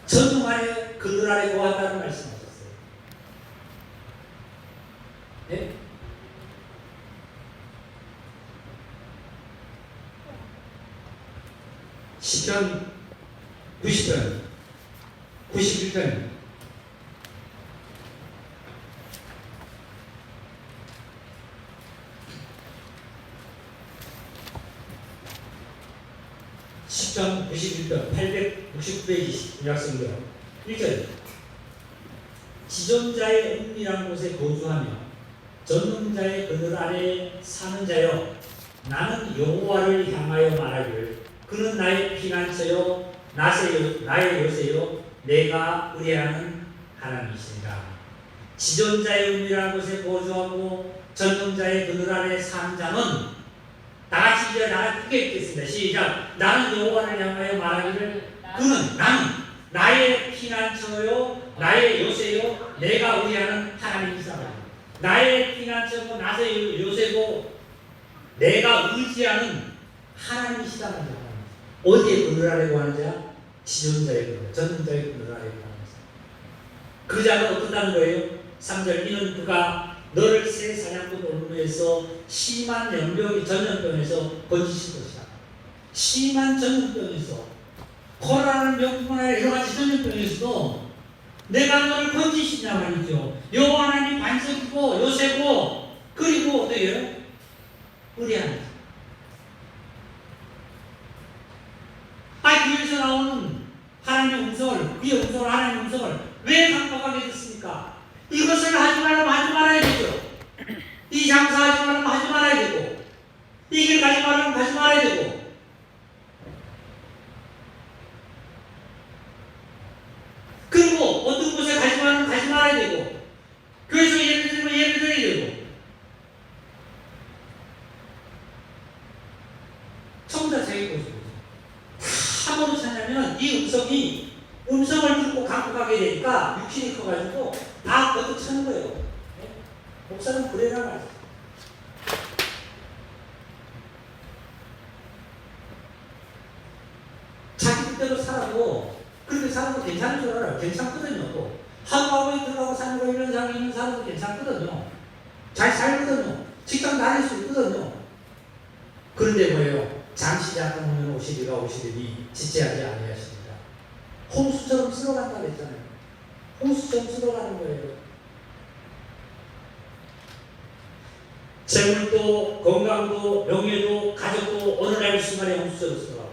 전능 아래 그들 아래 거한다는 말씀하셨어요. 네? 시편 90편 91편 10편 91편 869페이지 요약성경 1절 지존자의 은밀한 곳에 거주하며 전능자의 그늘 아래 사는 자여 나는 여호와를 향하여 말하기를 그는 나의 피난처요 나의 요새요 내가 의뢰하는 하나님이시니라. 지존자의 은밀한 곳에 거주하고 전능자의 그늘 아래 사는 자는 다같이 이제 나를 크게 읽겠습니다. 시작. 나는 여호와를 향하여 말하기를 그는 나는 나의 피난처요 나의 요새요 내가 의뢰하는 하나님이시다. 나의 피난처고 나의 요새고 내가 의지하는 하나님이시다. 어디에 그늘 아래고 하는 자? 지존자의 그늘, 전능자의 그늘 아래고 하는 자. 그 자가 어떻다는 거예요? 3절 이는 그가 너를 새 사냥꾼 올무에서 심한 전염병에서 건지실 것이다. 심한 전염병에서 코로나는 명분이나 여러 가지 전염병에서도 내가 너를 건지시냐 말이죠. 여호와 하나님 반석이고 요새고 그리고 어때요? 의뢰하는 교회에서 나오는 하나님의 음성을 그의 음성을 하나님의 음성을 왜 강박하게 됐습니까? 이것을 하지 말라면 하지 말아야 되죠. 이 장사하지 말라면 하지 말아야 되고 이 길 가지 말라면 가지 말아야 되고 그리고 어떤 곳에 가지 말라면 가지 말아야 되고 교회에서 예배 드리면 예배 드려야 되고 전부 다 자기 곳이거든요. 다 뭐로 찾냐면 이 음성을 듣고 강박하게 되니까 육신이 커가지고 다 그것도 차는 거예요. 네? 목사는 그래라 말이죠. 자기 뜻대로 살아도 그렇게 살아도 괜찮은 줄 알아요. 괜찮거든요. 또 하루하루에 들어가고 사는 거 이런 사람이 있는 사람도 괜찮거든요. 잘 살거든요. 직장 다닐 수 있거든요. 그런데 뭐예요? 잠시 잠깐 오면 오시리가 오시리니 지체하지 아니하십니다. 홍수처럼 쓸어간다 그랬잖아요. 홍수처럼 쓸어가는 거예요. 재물도 건강도 명예도 가족도 어느 날 순간에 홍수처럼 쓸어가고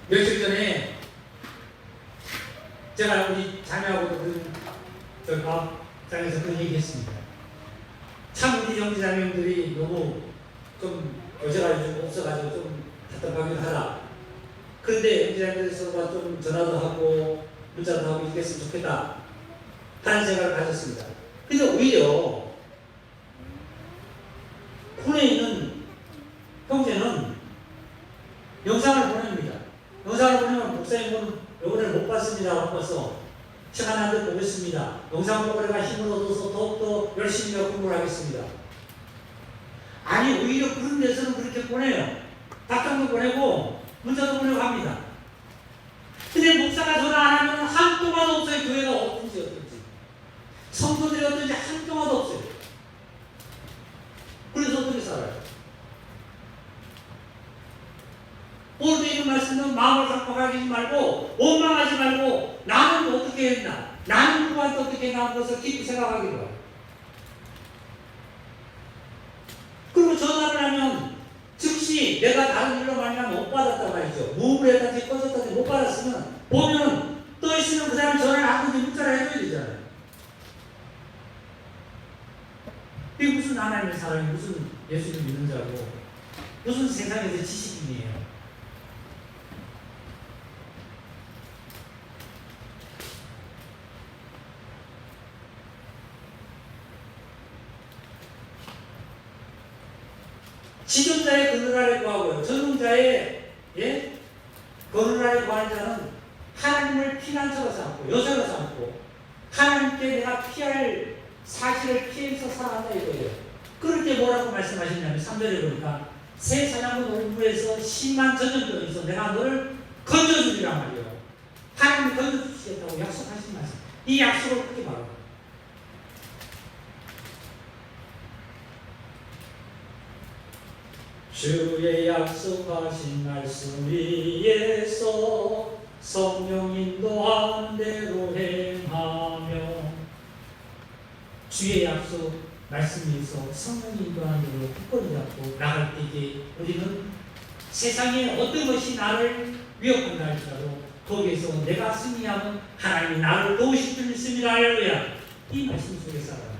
며칠 전에 제가 우리 자매하고도 저희 밥장에서 그런 얘기 했습니다. 참 우리 형제자매들이 너무 좀 요새가 좀 없어가지고 좀 답답하긴 하다. 그런데 형제자매들 서로가 좀 전화도 하고 문자도 하고 이렇게 했으면 좋겠다 하는 생각을 가졌습니다. 근데 오히려 군에 있는 형제는 영상을 보냅니다. 영상을 보내면 목사님은 요번에 못 봤습니다. 못 봐서 시간 한 번 보겠습니다. 영상 보고 내가 힘을 얻어서 더욱더 열심히 공부를 하겠습니다. 아니 오히려 그런 데서는 그렇게 보내요. 답장도 보내고 문자도 보내고 합니다. 근데 목사가 전화 안 하면 한동안 없어요. 교회가 어떤지 성도들이 어떤지 한동안 없어요. 그래서 어떻게 살아요? 오늘도 이런 말씀은 마음을 삭박하지 말고 원망하지 말고 나는 어떻게 했나 나는 누구한테 어떻게 했나 하는 것을 깊이 생각하기로 해요. 그리고 전화를 하면 즉시 내가 다른 일로 말하면 못 받았단 말이죠. 무음을 했다든지 꺼졌다든지 못 받았으면 보면 떠 있으면 그 사람이 전화를 하든지 문자를 해줘야 되잖아요. 이게 무슨 하나님의 사람이 무슨 예수를 믿는 자고 무슨 세상에서 지식인이에요. 지존자의 그늘 아래 구하고요. 전능자의 그늘 아래 구하는 자는 하나님을 피난처로 삼고 요새로 삼고 하나님께 내가 피할 사실을 피해서 살아간다 이거예요. 그럴 때 뭐라고 말씀하시냐면 3절에 보니까 새 사냥꾼 올무에서 심한 전염병이 있어 내가 너를 건져주리란 말이에요. 하나님이 건져주시겠다고 약속하신 말씀. 이 약속을 그렇게 말합니다. 주의 약속하신 말씀 위에서 성령 인도한 대로 행하며 주의 약속 말씀에서 성령이 인도하는 대로 굳건히 잡고 나갈 때에 우리는 세상에 어떤 것이 나를 위협한다 할지라도 거기에서 내가 승리하면 하나님이 나를 도우실 줄 믿습니다. 할렐루야. 이 말씀 속에 살아갑니다.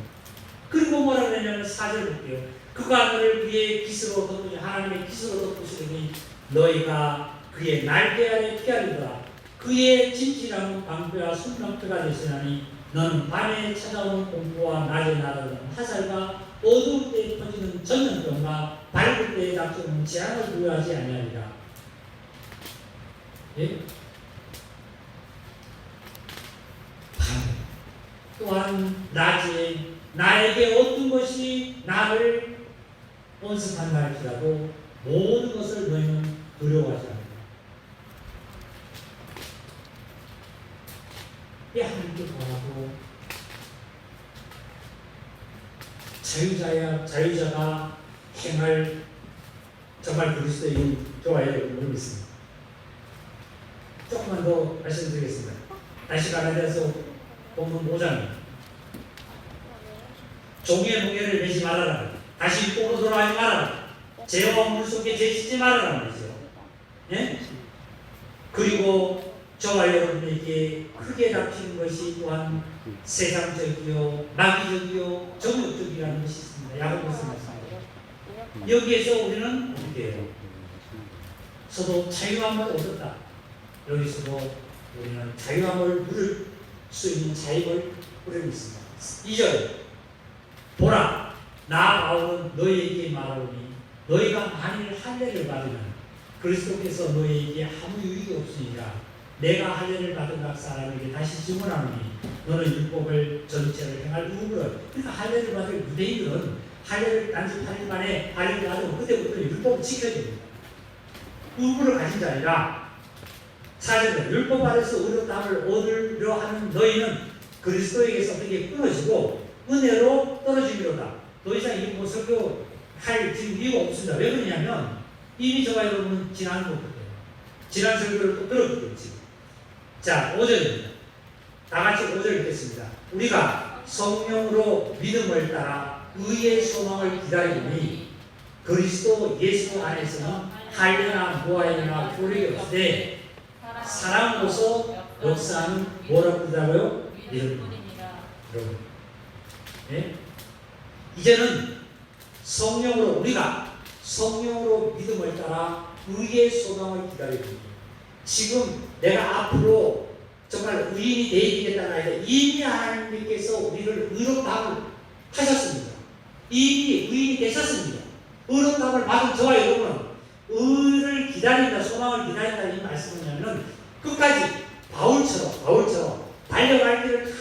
그리고 뭐라 그러냐면 4절 볼게요. 그가 너를 그의 깃으로 덮으니 하나님의 깃으로 덮으시더니 너희가 그의 날개 아래 피하리더라. 그의 진실함은 방패와 순방패가 되시나니 너는 밤에 찾아오는 공포와 낮에 날아오는 화살과 어두울 때 퍼지는 전염병과 밝을 때에 닥쳐오는 재앙을 두려워하지 아니하리라. 예? 밤 또한 낮에 나에게 어떤 것이 나를 온습한다 할지라도 모든 것을 너희는 두려워하지 않는다. 하나님께 구하고 자유자가 행할 정말 그리스도의 좋아요 모르겠습니다. 조금만 더 말씀드리겠습니다. 다시 가나다에서 본문 5장 종의 무게를 매지 말아라. 다시 율법으로 돌아가지 말아라. 죄와 물 속에 죄짓지 말아라 말이죠. 예? 그리고 저와 여러분에게 크게 닥치는 것이 또한 세상적이요, 마귀적이요, 정욕적이라는 것이 있습니다. 야고보서 말씀합니다. 여기에서 우리는 어떻게 해요? 서도 자유함을 얻었다. 여기서도 우리는 자유함을 누릴 수 있는 자유를 우리는 있습니다. 2절 보라, 나 바울은 너희에게 말하오니 너희가 만일 할례를 받으면 그리스도께서 너희에게 아무 유익이 없으니라. 내가 할례를 받은 각 사람에게 다시 증언하노니 너는 율법을 전체를 행할 의무를. 그러니까 할례를 받을 유대인들은 할례를 단지 8일 만에 할례를 하고 그때부터 율법을 지켜야 됩니다. 의무를 가진 자 아니라 4절에 율법 아래서 의롭다함을 얻으려 하는 너희는 그리스도에게서 어떻게 끊어지고 은혜로 떨어지리로다. 더 이상 이 설교할 지금 이유가 없습니다. 왜 그러냐면 이미 저와 여러분은 지난 설교를 또 들었겠지. 자, 5절입니다. 다 같이 5절 읽겠습니다. 우리가 성령으로 믿음을 따라 의의 소망을 기다리니 그리스도 예수 안에서는 할례나 모하여나 교력이 없으되 사랑으로서 역사하는 뭐라고 부르다고요? 믿음입니다. 여러분, 네? 이제는 성령으로 우리가 성령으로 믿음을 따라 의의 소망을 기다립니다. 지금 내가 앞으로 정말 의인이 되겠다는 아니라 이미 하나님께서 우리를 의롭다함을 하셨습니다. 이미 의인이 되셨습니다. 의롭다함을 받은 저와 여러분은 의를 기다린다, 소망을 기다린다 이 말씀은 뭐냐면 끝까지 바울처럼 달려갈 길을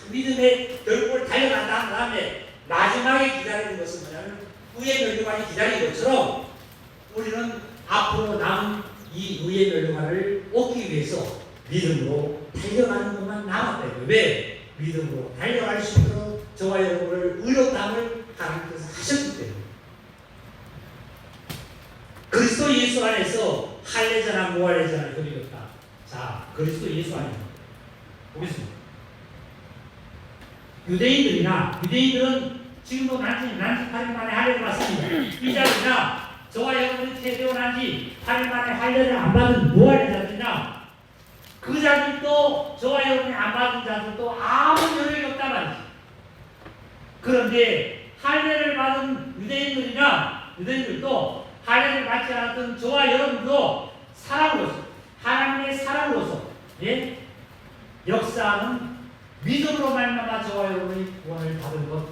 믿음의 결국을 달려간 다음에 마지막에 기다리는 것은 뭐냐면 의의 멸류관이 기다리는 것처럼 우리는 앞으로 남은 이 의의 멸류관을 얻기 위해서 믿음으로 달려가는 것만 남았다. 왜? 믿음으로 달려갈 수 있도록 저와 여러분을 의롭다함을 하나님께서 하셨기 때문에. 그리스도 예수 안에서 할례자나 무할례자나 효력이 없다. 자, 그리스도 예수 안에 보겠습니다. 유대인들은 지금도 난지 8일 만에 할례를 받습니다. 이자들이나 저와 여러분이 태어난 지 8일 만에 할례를 안 받은 무할례자들이나 그 자들도 저와 여러분이 안 받은 자들도 아무 효력이 없단 말이지. 그런데 할례를 받은 유대인들도 할례를 받지 않았던 저와 여러분도 사랑으로서 하나님의 사랑으로서 역사하는 믿음으로 말미암아 저와 여러분이 구원을 받은 것,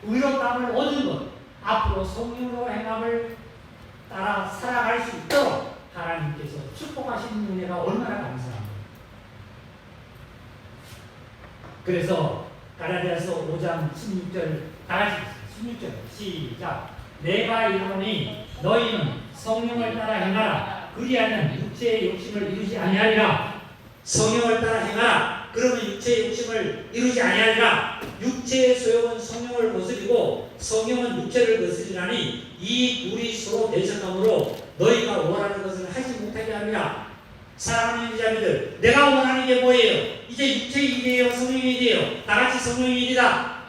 의롭다함을 얻은 것, 앞으로 성령으로 행함을 따라 살아갈 수 있도록 하나님께서 축복하시는 은혜가 얼마나 감사합니다. 그래서 갈라디아서 5장 16절 다 같이 16절 시작. 내가 이르노니 너희는 성령을 따라 행하라. 그리하면 육체의 욕심을 이루지 아니하리라. 성령을 따라 행하라. 그러면 육체의 욕심을 이루지 아니하리라. 육체의 소욕은 성령을 거스리고 성령은 육체를 거스리나니 이 둘이 서로 대적함으로 너희가 원하는 것을 하지 못하게 합니다. 사랑하는 자매들, 내가 원하는 게 뭐예요? 이제 육체의 일이에요? 성령의 일이에요? 다 같이 성령의 일이다.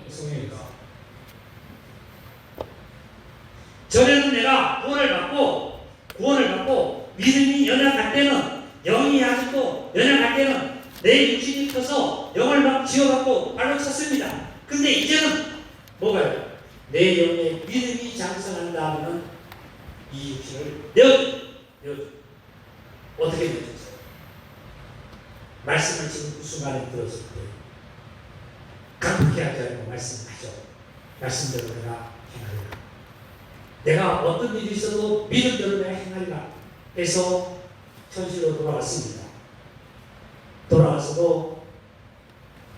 성령이다. 전에는 내가 구원을 받고 믿음이 연약할 때는 영이 아직도 연약할 때는 내 육신이 커서 영을 막 쥐어갖고 발로 찼습니다. 근데 이제는 뭐가요? 내 영의 믿음이 장성한다 하면 이 육신을 내어줘. 어떻게 내어줬어요? 말씀을 지금 그 순간에 들었을 때 강팍히 하지 않고 말씀하죠. 말씀대로 내가 행하리라. 내가 어떤 일이 있어도 믿음대로 내가 행하리라 해서 현실로 돌아왔습니다. 돌아와서도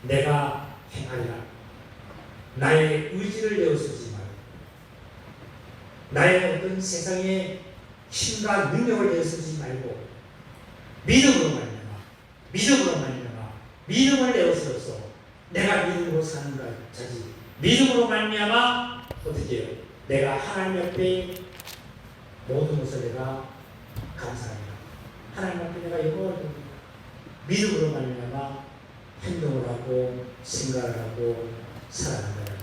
내가 행하리라. 나의 의지를 내어쓰지 말고 나의 어떤 세상의 힘과 능력을 내어쓰지 말고 믿음으로 말미암아 믿음을 내어쓰어서 내가 믿음으로 사는 자지. 믿음으로 말미암아 어떻게 해요? 내가 하나님 앞에 모든 것을 내가 감사합니다. 하나님 앞에 내가 영광을 돌립니다. 믿음으로 말미암아 행동을 하고 생각을 하고 살아간다는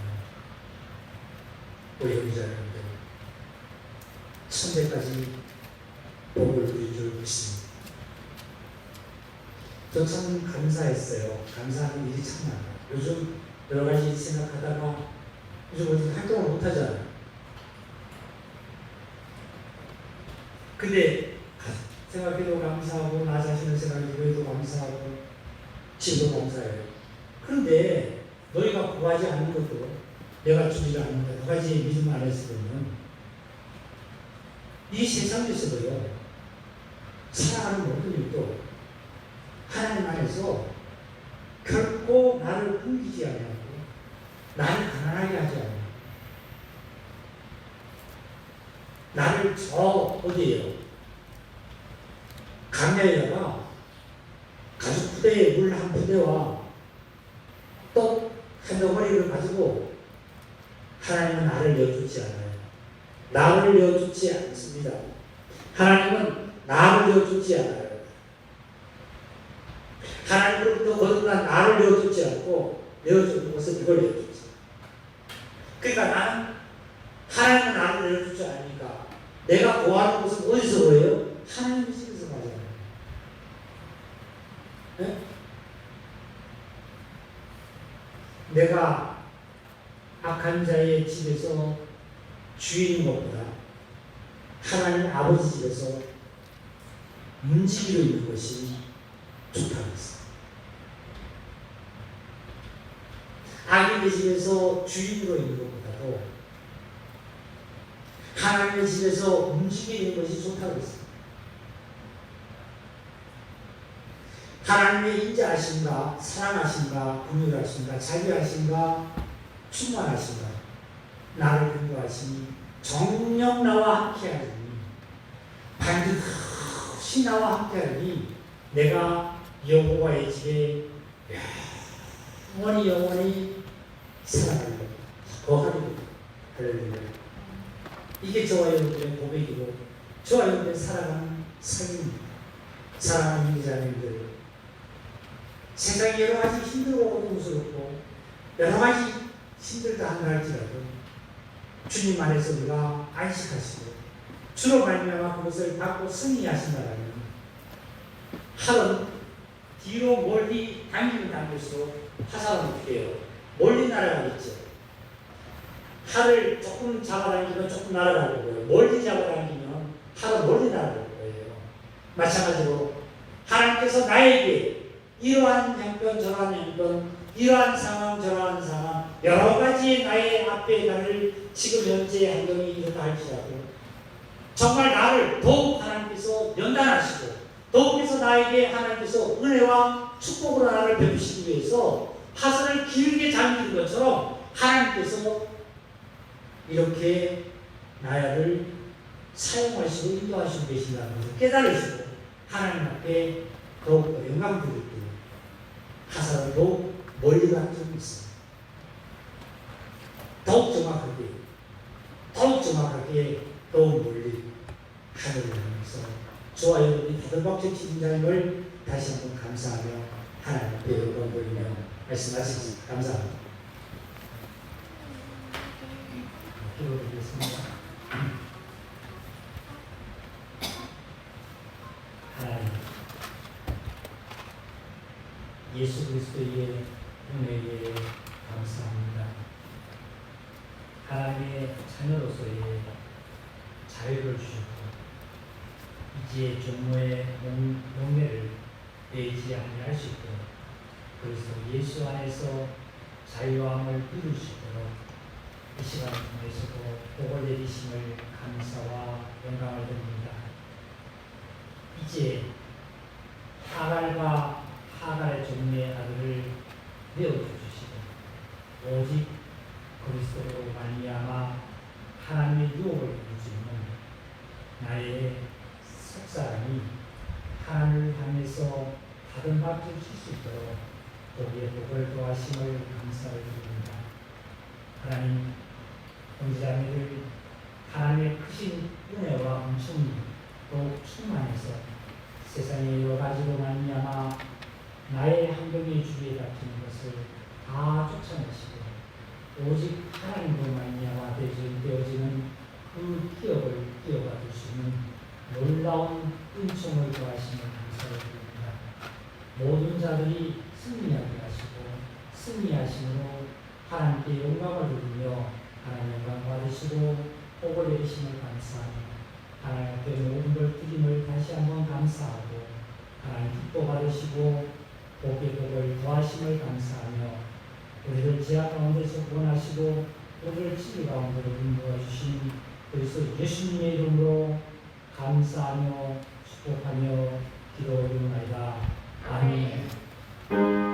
우리 형제자 여러분들 천대까지 복을 누릴 줄 믿습니다. 저 참 감사했어요. 감사하는 일이 참 많아요. 요즘 여러 가지 생각하다가 요즘 어디 활동을 못 하잖아요. 근데 생각해도 감사하고 나 자신을 생각해도 감사하고 지금도 감사해요. 그런데 너희가 구하지 않는 것도 내가 주지 않는 것, 두 가지 믿음 안에서 보면 이 세상에서도요 살아가는 모든 일도 하나님 안에서 결코 나를 숨기지 아니하고 나를 가난하게 하지 않아요. 나를 저 어디에요? 강야에다가 가죽 부대에 물 한 부대와 또 한 덩어리를 가지고 하나님은 나를 내어주지 않아요. 나를 내어주지 않습니다. 하나님은 나를 내어주지 않아요. 하나님으로부터 거듭난 나를 내어주지 않고 내어주는 것은 이걸 내어주지. 그러니까 나는 하나님은 나를 내어주지 않으니까 내가 구하는 것은 어디서 구해요? 하나님의 집에서 구하잖아요. 네? 내가 악한 자의 집에서 주인인 것보다 하나님 아버지 집에서 문지기로 있는 것이 좋다고 했어요. 악인의 집에서 주인으로 있는 것보다도 하나님의 집에서 움직이는 것이 좋다고 했어요. 하나님의 인자하신가, 사랑하신가, 긍휼하신가, 자비하신가, 충만하신가, 나를 근거하시니 정녕 나와 함께하리니 반드시 나와 함께하리니 내가 여호와의 집에 영원히 살아가리라. 거하리라. 할렐루야. 이게 저와 여러분들의 고백이고 저와 여러분들의 살아가는 삶입니다. 사랑하는 형제자매들, 세상이 여러 가지 힘들고 고통스럽고 여러 가지 힘들다 한다 할지라도 주님 안에서 우리가 안식하시고 주로 말미암아 그것을 받고 승리하신다면 하루는 뒤로 멀리 당기면 당길수록 화살은 어떻게 해요? 멀리 날아가겠죠. 하를 조금 잡아당기면 조금 날아갈 거고요. 멀리 잡아당기면 하루 멀리 날아갈 거예요. 마찬가지로 하나님께서 나에게 이러한 형편 저러한 형편 이러한 상황 저러한 상황 여러 가지 나의 앞에 나를 지금 현재 행동이 이렇다 할지라도 정말 나를 더욱 하나님께서 연단하시고 더욱해서 나에게 하나님께서 은혜와 축복으로 나를 베푸시기 위해서 화살을 길게 잠기는 것처럼 하나님께서 이렇게 나를 사용하시고 인도하시고 계신다는 것을 깨달으시고 하나님 앞에 더욱더 영광 드리고 화살은 더욱 멀리 간 적이 있습니다. 더욱 정확하게 더욱 멀리 하늘을 향해서 저와 여러분이 다들박질 팀장님을 다시 한번 감사하며 하나님 앞에 영광 돌리며 말씀하시겠습니다. 감사합니다. 기도드리겠습니다. 예수 그리스도의 은혜에 감사합니다. 하나님의 자녀로서의 자유를 주셨고 이제 종로의 용례를 내지 아니할 수 있도록 그리스도 예수 안에서 자유함을 이룰 수 있도록 이 시간을 통해서도 복을 내리심을 감사와 영광을 드립니다. 이제 하갈과 하갈의 종류의 아들을 내어주시고 오직 그리스도로 말미암아 하나님의 유혹을 이룰 수 있는 나의 속사람이 하나님을 향해서 받은 밥을 칠수 있도록 거기에 복을 더하심을 감사를 드립니다. 하나님, 형제자매들 하나님의 크신 은혜와 은총이 또 충만해서 세상의 여러 가지로 말미암아 나의 환경의 주위에 닥치는 것을 다 쫓아내시고 오직 하나님으로 말미암아 되어지는 그 기업을 이어받을 수 있는 놀라운 은총을 더하심을 감사를 드립니다. 모든 자들이 승리하게 하시고 승리하심으로 하나님께 영광을 돌리며 하나님 영광 받으시고 복을 내리심을 감사하며 하나님 앞에 모든 걸 드림을 다시 한번 감사하고 하나님 기뻐 받으시고 복의 복을 더하심을 감사하며 우리를 지하 가운데서 구원하시고 우리를 치유 가운데로 인도해 주신 그리스도 예수님의 이름으로 감사하며 축복하며 기도드리옵나이다. 아멘.